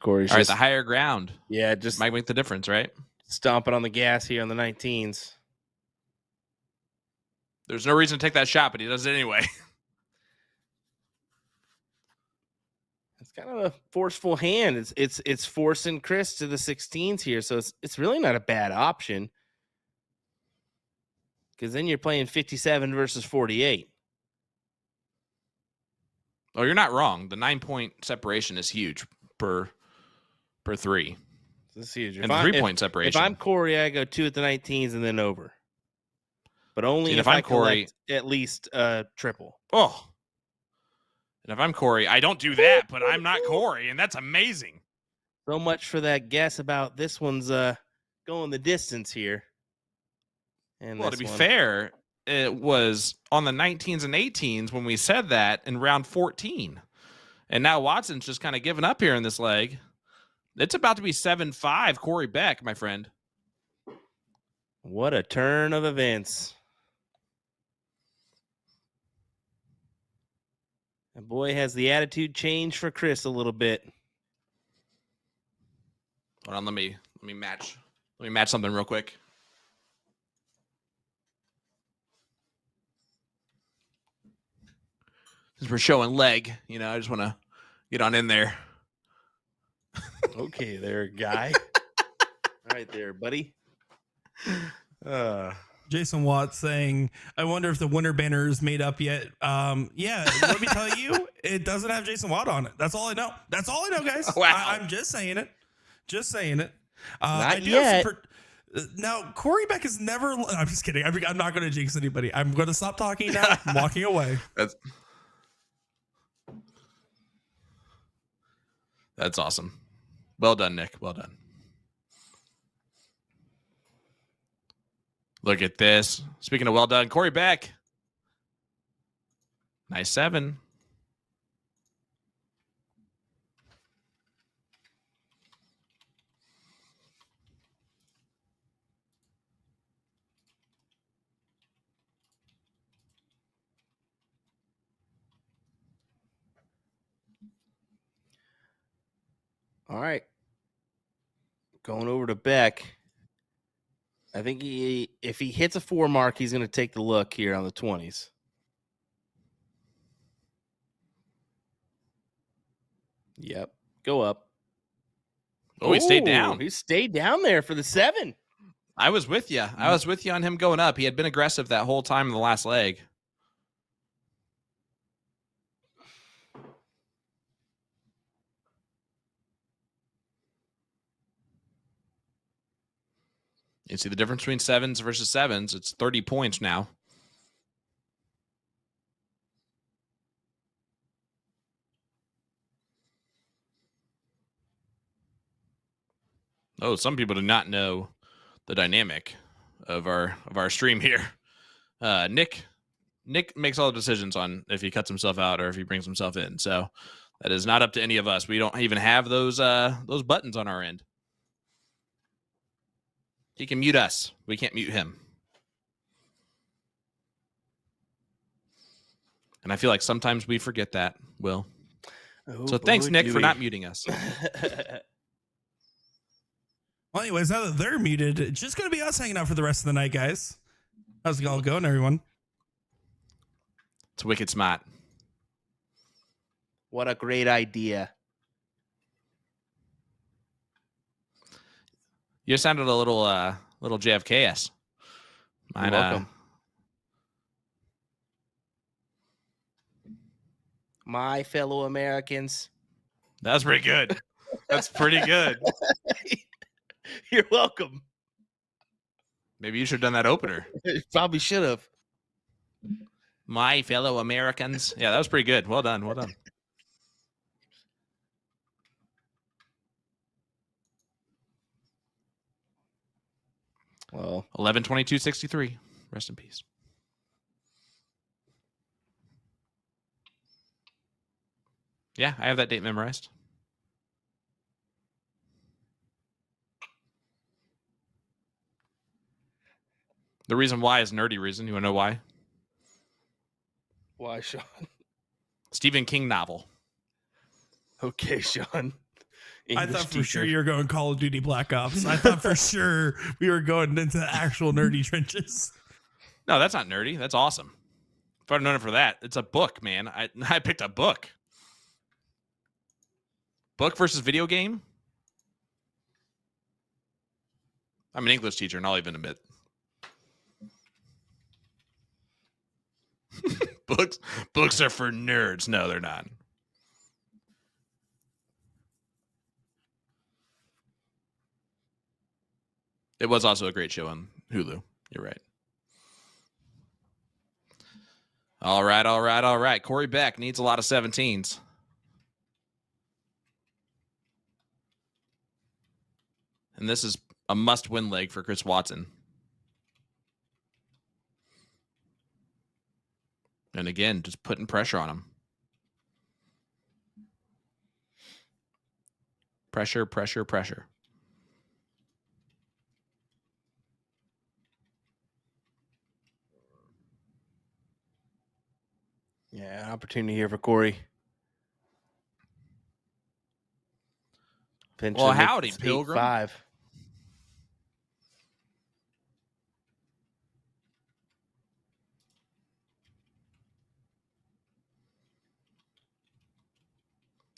Corey's all right, the higher ground. Yeah, just might make the difference, right? Stomping on the gas here on the 19s. There's no reason to take that shot, but he does it anyway. It's kind of a forceful hand. It's forcing Chris to the 16s here, so it's really not a bad option. Because then you're playing 57 versus 48. Oh, you're not wrong. The 9-point separation is huge per 3. This is huge. And 3-point separation. If I'm Corey, I go 2 at the 19s and then over. But only See, if I'm Corey, at least triple. Oh. And if I'm Corey, I don't do that, but I'm not Corey, and that's amazing. So much for that guess about this one's going the distance here. And well, to be fair, it was on the 19s and 18s when we said that in round 14. And now Watson's just kind of given up here in this leg. It's about to be 7-5 Corey Beck, my friend. What a turn of events. And boy, has the attitude changed for Chris a little bit. Hold on, let me match something real quick. Since we're showing leg, I just want to get on in there. Okay, there, guy. All right there, buddy. Jason Watts saying, I wonder if the winter banner is made up yet. Yeah, let me tell you, it doesn't have Jason Watt on it. That's all I know. That's all I know, guys. Wow. I'm just saying it. Just saying it. Not yet. Now, Corey Beck is never. I'm just kidding. I'm not going to jinx anybody. I'm going to stop talking now. I'm walking away. That's awesome. Well done, Nick. Well done. Look at this. Speaking of well done, Corey Beck. Nice 7. All right. Going over to Beck. I think if he hits a 4 mark, he's going to take the look here on the 20s. Yep. Go up. Oh, he stayed down. He stayed down there for the 7. I was with you. I was with you on him going up. He had been aggressive that whole time in the last leg. You see the difference between 7s versus 7s. It's 30 points now. Oh, some people do not know the dynamic of our stream here. Nick makes all the decisions on if he cuts himself out or if he brings himself in. So that is not up to any of us. We don't even have those buttons on our end. He can mute us. We can't mute him. And I feel like sometimes we forget that, Will. So thanks, Nick, for not muting us. Well, anyways, now that they're muted, it's just going to be us hanging out for the rest of the night, guys. How's it all going, everyone? It's wicked smart. What a great idea. You sounded a little JFK-esque. You're welcome. My fellow Americans. That was pretty good. That's pretty good. You're welcome. Maybe you should have done that opener. Probably should have. My fellow Americans. Yeah, that was pretty good. Well done. Well done. Well, 11/22/63. Rest in peace. Yeah, I have that date memorized. The reason why is nerdy reason. You want to know why? why, Sean? Stephen King novel. Okay, Sean. I thought for sure you were going Call of Duty Black Ops. I thought for sure we were going into the actual nerdy trenches. No, that's not nerdy. That's awesome. If I'd known it for that, it's a book, man. I picked a book. Book versus video game? I'm an English teacher, and I'll even admit. Books are for nerds. No, they're not. It was also a great show on Hulu. You're right. All right. Corey Beck needs a lot of 17s. And this is a must-win leg for Chris Watson. And again, just putting pressure on him. Pressure. Yeah, opportunity here for Corey. Well, howdy, Pilgrim. 8-5.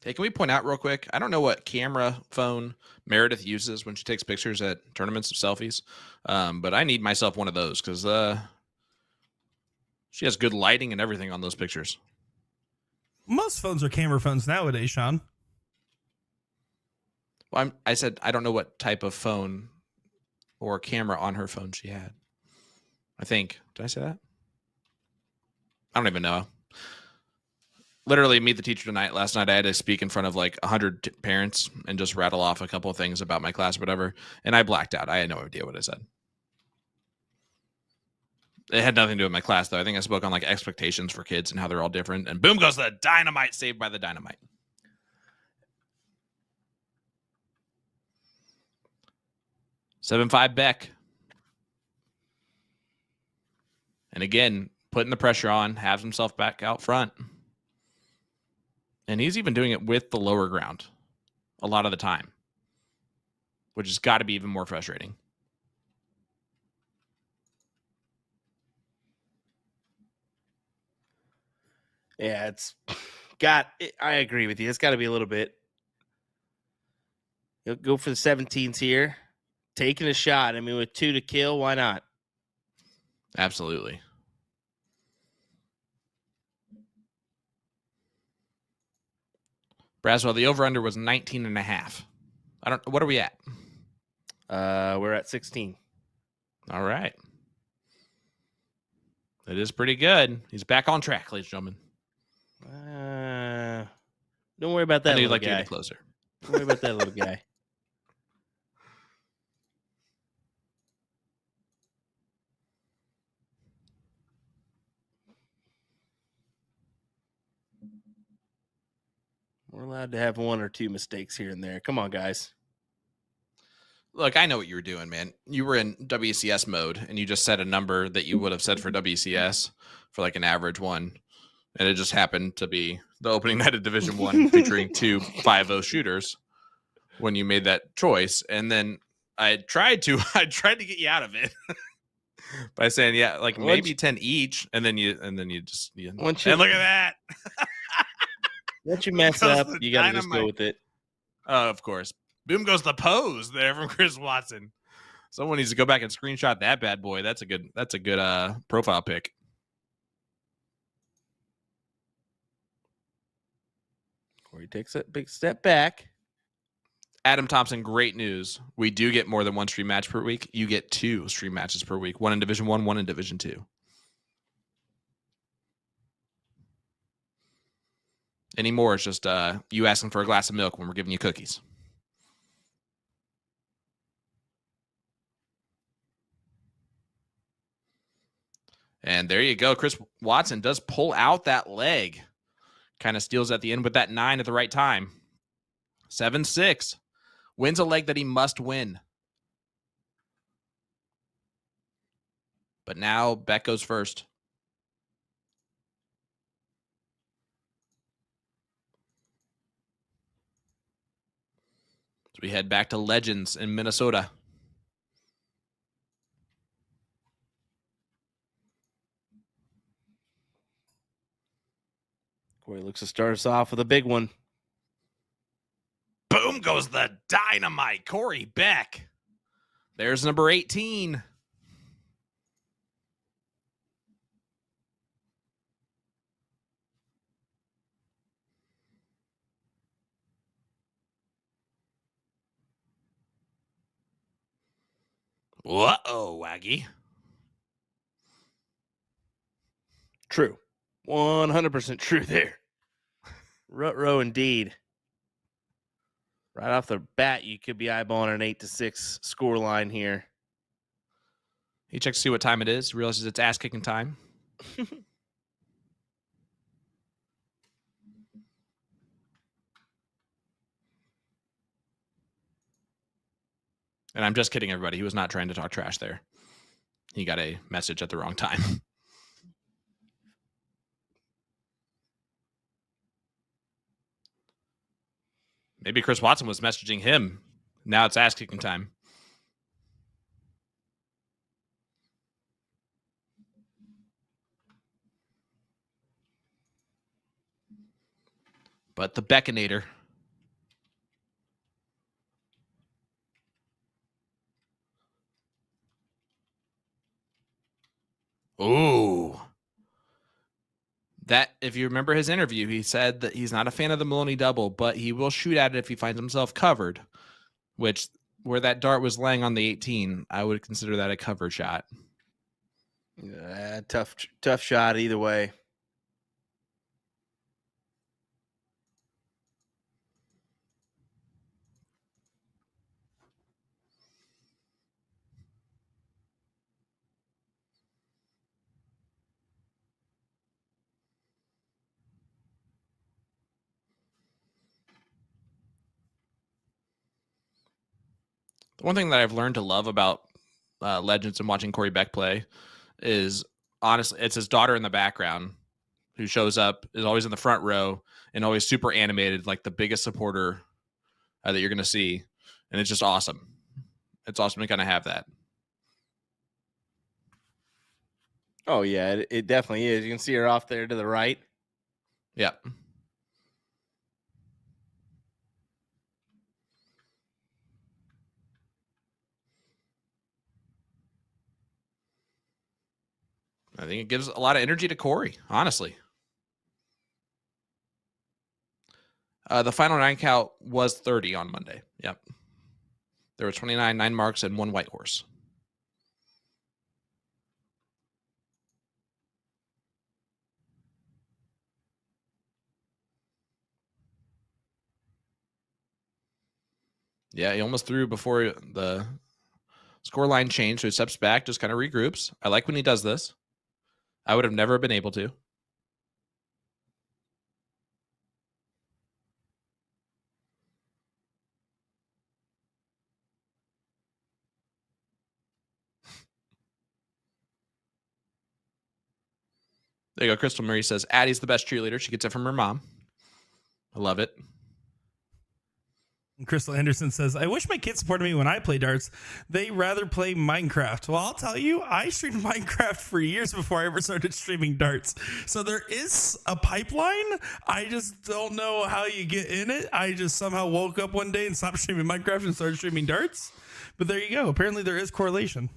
Hey, can we point out real quick? I don't know what camera phone Meredith uses when she takes pictures at tournaments of selfies, but I need myself one of those because she has good lighting and everything on those pictures. Most phones are camera phones nowadays, Sean. Well, I said I don't know what type of phone or camera on her phone she had. I think. Did I say that? I don't even know. Literally, Meet the Teacher tonight. Last night, I had to speak in front of like 100 parents and just rattle off a couple of things about my class or whatever. And I blacked out. I had no idea what I said. It had nothing to do with my class, though. I think I spoke on like expectations for kids and how they're all different. And boom goes the dynamite, saved by the dynamite. (7-5) Beck. And again, putting the pressure on, has himself back out front. And he's even doing it with the lower ground a lot of the time, which has got to be even more frustrating. Yeah, it's got. I agree with you. It's got to be a little bit. He'll go for the 17s here, taking a shot. I mean, with 2 to kill, why not? Absolutely. Braswell, the over-under was 19.5. What are we at? We're at 16. All right. It is pretty good. He's back on track, ladies and gentlemen. Don't worry about that. I knew you'd little like to guy. get it closer. Don't worry about that little guy. We're allowed to have 1 or 2 mistakes here and there. Come on, guys. Look, I know what you were doing, man. You were in WCS mode, and you just set a number that you would have said for WCS for like an average one, and it just happened to be the opening night of Division One featuring 2 5-0 shooters when you made that choice. And then I tried to get you out of it by saying, yeah, like maybe 10 each, and then you just and look at that. Once you mess up, you got to just go with it. Of course. Boom goes the pose there from Chris Watson. Someone needs to go back and screenshot that bad boy. That's a good profile pic. Corey takes a big step back. Adam Thompson, great news. We do get more than 1 stream match per week. You get 2 stream matches per week. 1 in Division 1, 1 in Division 2. Any more, it's just you asking for a glass of milk when we're giving you cookies. And there you go. Chris Watson does pull out that leg. Kind of steals at the end with that 9 at the right time. 7-6. Wins a leg that he must win. But now Beck goes first. So we head back to Legends in Minnesota. Corey looks to start us off with a big one. Boom goes the dynamite. Corey Beck. There's number 18. Uh-oh, Waggy. True. 100% true there. Rut-row indeed. Right off the bat, you could be eyeballing an 8-6 score line here. He checks to see what time it is. Realizes it's ass-kicking time. And I'm just kidding, everybody. He was not trying to talk trash there. He got a message at the wrong time. Maybe Chris Watson was messaging him. Now it's ass-kicking time. But the Beckinator. Ooh. That, if you remember his interview, he said that he's not a fan of the Maloney double, but he will shoot at it if he finds himself covered, which where that dart was laying on the 18, I would consider that a cover shot. Tough shot either way. The one thing that I've learned to love about Legends and watching Corey Beck play is, honestly, it's his daughter in the background who shows up, is always in the front row, and always super animated, like the biggest supporter that you're going to see. And it's just awesome. It's awesome to kind of have that. Oh, yeah, it definitely is. You can see her off there to the right. Yep. I think it gives a lot of energy to Corey, honestly. The final 9 count was 30 on Monday. Yep. There were 29 9 marks and 1 white horse. Yeah, he almost threw before the score line changed, so he steps back, just kind of regroups. I like when he does this. I would have never been able to. There you go. Crystal Marie says, Addie's the best cheerleader. She gets it from her mom. I love it. And Crystal Anderson says, I wish my kids supported me when I play darts. They rather play Minecraft. Well, I'll tell you, I streamed Minecraft for years before I ever started streaming darts. So there is a pipeline. I just don't know how you get in it. I just somehow woke up one day and stopped streaming Minecraft and started streaming darts. But there you go. Apparently there is correlation.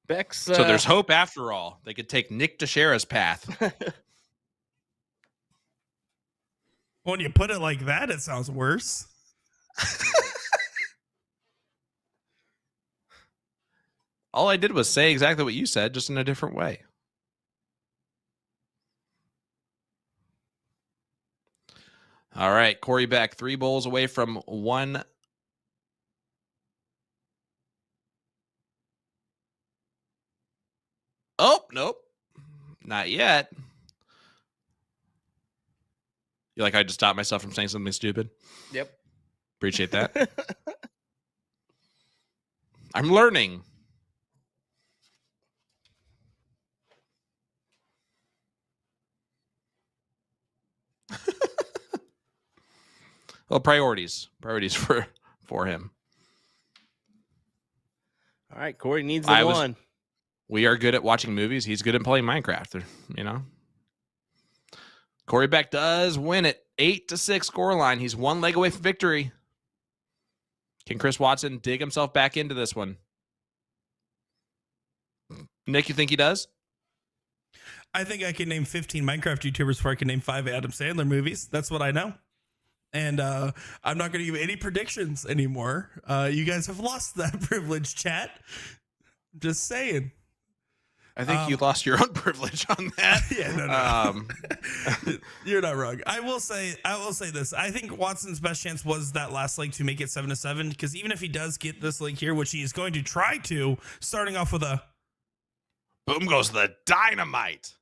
Beck's. So there's hope after all. They could take Nick Teixeira's path. When you put it like that, it sounds worse. All I did was say exactly what you said, just in a different way. All right, Corey Beck, 3 bowls away from 1. Oh, nope. Not yet. You like I just stopped myself from saying something stupid? Yep. Appreciate that. I'm learning. Well, priorities for him. All right, Corey needs the one. We are good at watching movies. He's good at playing Minecraft. You know, Corey Beck does win it, 8-6 scoreline. He's 1 leg away from victory. Can Chris Watson dig himself back into this one? Nick, you think he does? I think I can name 15 Minecraft YouTubers before I can name 5 Adam Sandler movies. That's what I know. And I'm not going to give any predictions anymore. You guys have lost that privilege, chat. Just saying. I think you lost your own privilege on that. Yeah, no. You're not wrong. I will say this. I think Watson's best chance was that last leg to make it 7-7, because even if he does get this leg here, which he is going to try to, starting off with a boom goes the dynamite.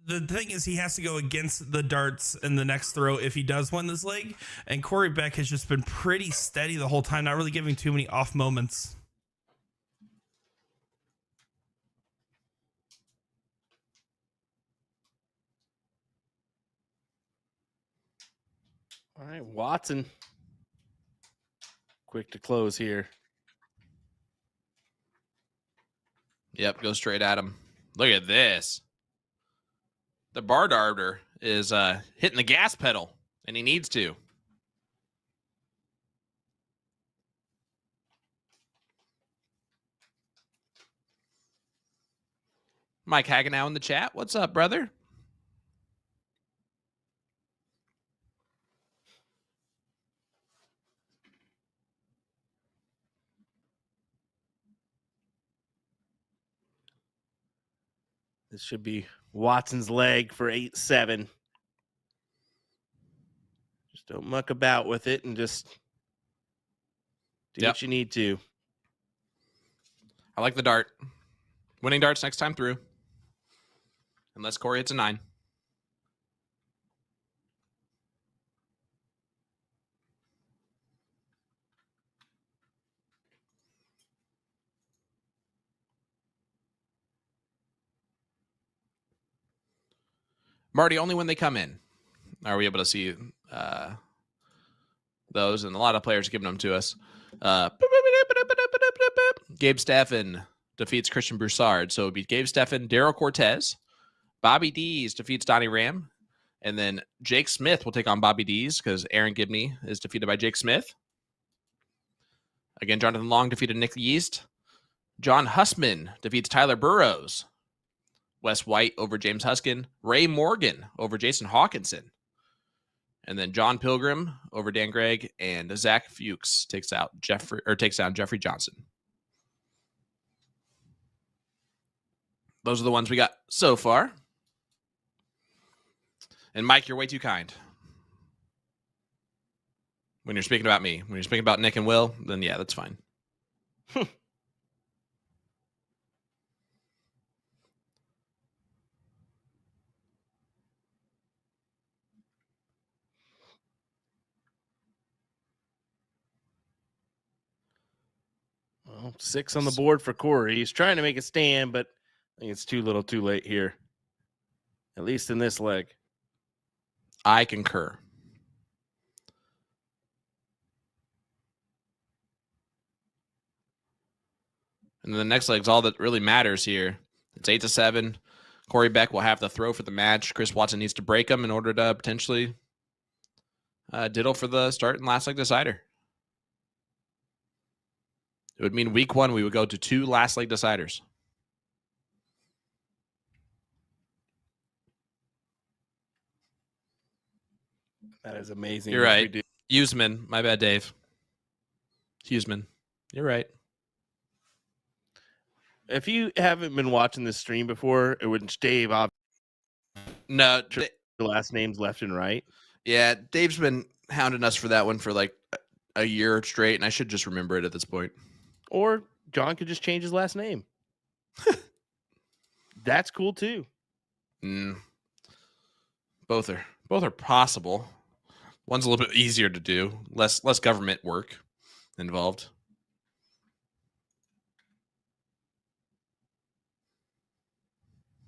The thing is, he has to go against the darts in the next throw if he does win this leg. And Corey Beck has just been pretty steady the whole time, not really giving too many off moments. All right, Watson. Quick to close here. Yep, go straight at him. Look at this. The bar darter is hitting the gas pedal, and he needs to. Mike Hagenow in the chat. What's up, brother? This should be Watson's leg for 8-7. Just don't muck about with it and just do what you need to. I like the dart. Winning darts next time through. Unless Corey hits a 9. Marty, only when they come in are we able to see those, and a lot of players are giving them to us. Gabe Steffen defeats Christian Broussard. So it would be Gabe Steffen, Daryl Cortez. Bobby Dees defeats Donnie Ram. And then Jake Smith will take on Bobby Dees because Aaron Gibney is defeated by Jake Smith. Again, Jonathan Long defeated Nick Yeast. John Hussman defeats Tyler Burrows. Wes White over James Huskin. Ray Morgan over Jason Hawkinson. And then John Pilgrim over Dan Gregg. And Zach Fuchs takes down Jeffrey Johnson. Those are the ones we got so far. And Mike, you're way too kind. When you're speaking about me. When you're speaking about Nick and Will, then yeah, that's fine. Well, 6 on the board for Corey. He's trying to make a stand, but I think it's too little too late here. At least in this leg. I concur. And then the next leg's all that really matters here. It's 8-7. Corey Beck will have the throw for the match. Chris Watson needs to break him in order to potentially diddle for the start and last leg decider. It would mean week 1 we would go to 2 last leg deciders. That is amazing. You're right. Huseman. My bad, Dave. Huseman. You're right. If you haven't been watching this stream before, it would Dave No, the last names left and right. Yeah, Dave's been hounding us for that one for like a year straight, and I should just remember it at this point. Or John could just change his last name. That's cool too. Both are possible. One's a little bit easier to do, less government work involved.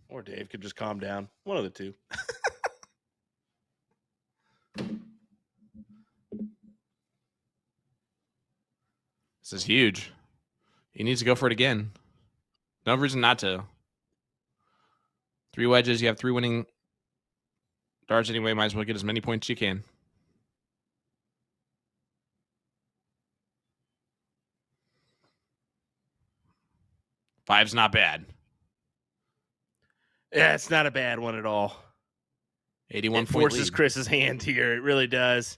Or Dave could just calm down. One of the two. This is huge. He needs to go for it again. No reason not to. 3 wedges. You have 3 winning darts anyway. Might as well get as many points as you can. Five's not bad. Yeah, it's not a bad one at all. 81 It point forces lead. Chris's hand here. It really does.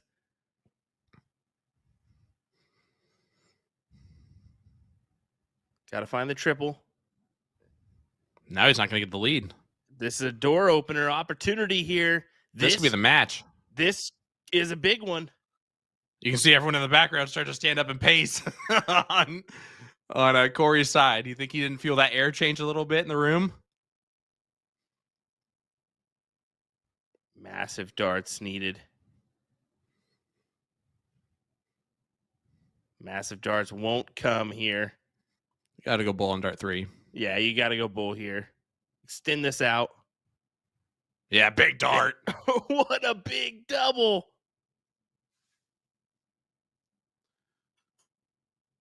Got to find the triple. Now he's not going to get the lead. This is a door opener opportunity here. This could be the match. This is a big one. You can see everyone in the background start to stand up and pace on Corey's side. You think he didn't feel that air change a little bit in the room? Massive darts needed. Massive darts won't come here. Got to go bull on dart 3. Yeah, you got to go bull here. Extend this out. Yeah, big dart. What a big double.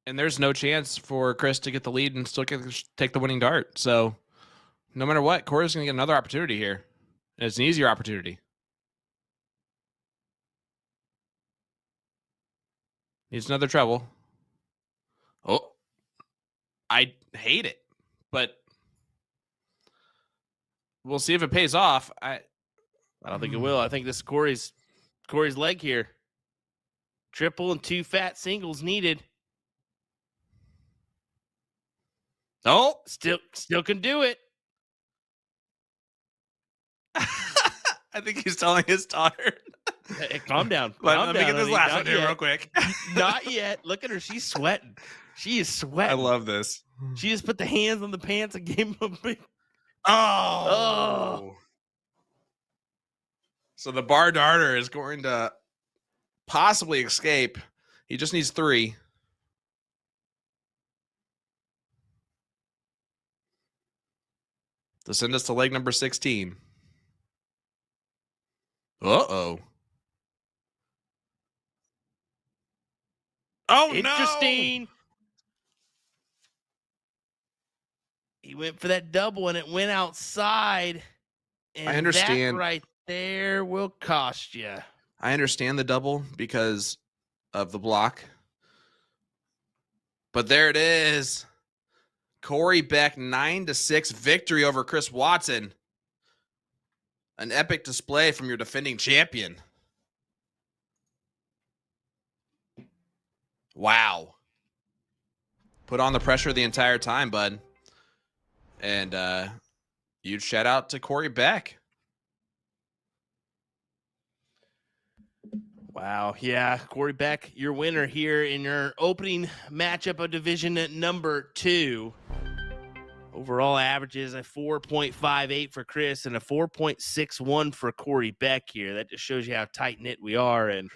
And there's no chance for Chris to get the lead and still take the winning dart. So no matter what, Corey's going to get another opportunity here. And it's an easier opportunity. Needs another treble. Oh, I hate it, but we'll see if it pays off. I don't think it will. I think this is Corey's leg here. Triple and 2 fat singles needed. Oh, Still can do it. I think he's telling his daughter. Hey, calm down. Let me get this last one Not here yet. real quick. Not yet. Look at her. She's sweating. She is I sweating. love this. She just put the hands on the pants and gave him a big. Oh. So the bar darter is going to possibly escape. He just needs 3. To send us to leg number 16. Uh-oh. Oh, Interesting. He went for that double and it went outside. And I understand. That right there will cost you. I understand the double because of the block. But there it is. Corey Beck, 9-6 victory over Chris Watson. An epic display from your defending champion. Wow. Put on the pressure the entire time, bud. And huge shout out to Corey Beck. Wow. Yeah. Corey Beck, your winner here in your opening matchup of division number 2. Overall averages a 4.58 for Chris and a 4.61 for Corey Beck here. That just shows you how tight-knit we are. And,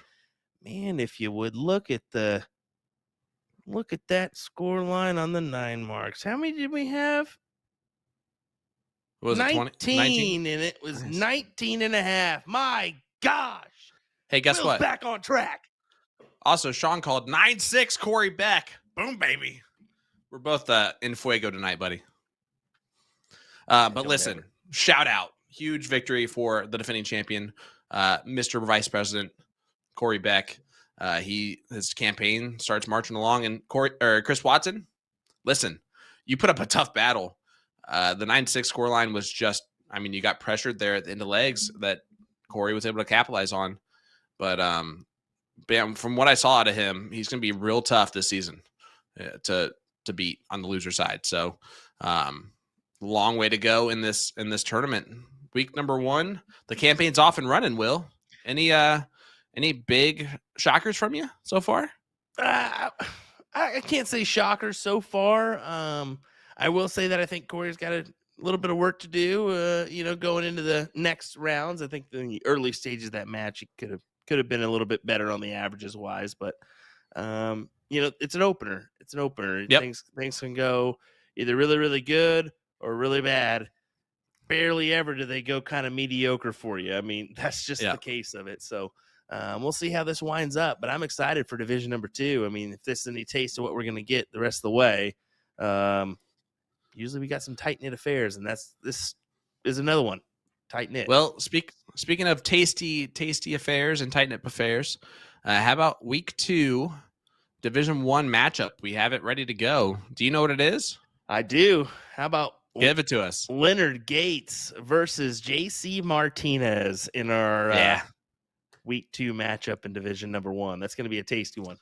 man, if you would look at that score line on the 9 marks. How many did we have? What was 19, it, 19? And it was Nice. 19 and a half. My gosh. Hey, guess Will's what? back on track. Also, Sean called 9-6 Corey Beck. Boom, baby. We're both in fuego tonight, buddy. But don't listen, ever. shout out. Huge victory for the defending champion, Mr. Vice President Corey Beck. His campaign starts marching along. And Chris Watson, listen, you put up a tough battle. The 9-6 scoreline was just, you got pressured there at the end of legs that Corey was able to capitalize on. But from what I saw out of him, he's going to be real tough this season to beat on the loser side. So long way to go in this tournament. Week number 1, the campaign's off and running. Will, any big shockers from you so far? I can't say shockers so far. I will say that I think Corey's got a little bit of work to do, going into the next rounds. I think in the early stages of that match, he could have been a little bit better on the averages wise, but it's an opener. Yep. Things can go either really, really good or really bad. Barely ever do they go kind of mediocre for you. That's just the case of it. So we'll see how this winds up, but I'm excited for division number 2. If this is any taste of what we're going to get the rest of the way, usually we got some tight-knit affairs, and this is another one. Tight-knit. Well, speaking of tasty affairs and tight-knit affairs, how about week 2, Division 1 matchup? We have it ready to go. Do you know what it is? I do. How about Give it to us. Leonard Gates versus JC Martinez in our week 2 matchup in division number 1. That's going to be a tasty one.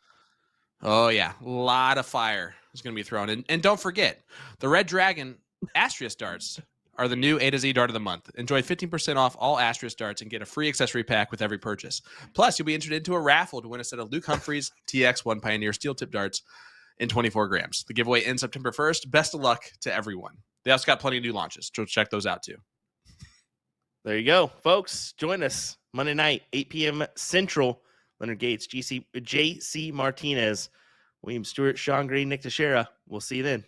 Oh, yeah. A lot of fire is going to be thrown in. And don't forget, the Red Dragon Astria darts are the new A to Z dart of the month. Enjoy 15% off all Astria darts and get a free accessory pack with every purchase. Plus, you'll be entered into a raffle to win a set of Luke Humphreys TX1 Pioneer steel tip darts in 24 grams. The giveaway ends September 1st. Best of luck to everyone. They also got plenty of new launches, so check those out too. There you go, folks. Join us Monday night, 8 p.m. Central. Leonard Gates, JC Martinez, William Stewart, Sean Green, Nick Teixeira. We'll see you then.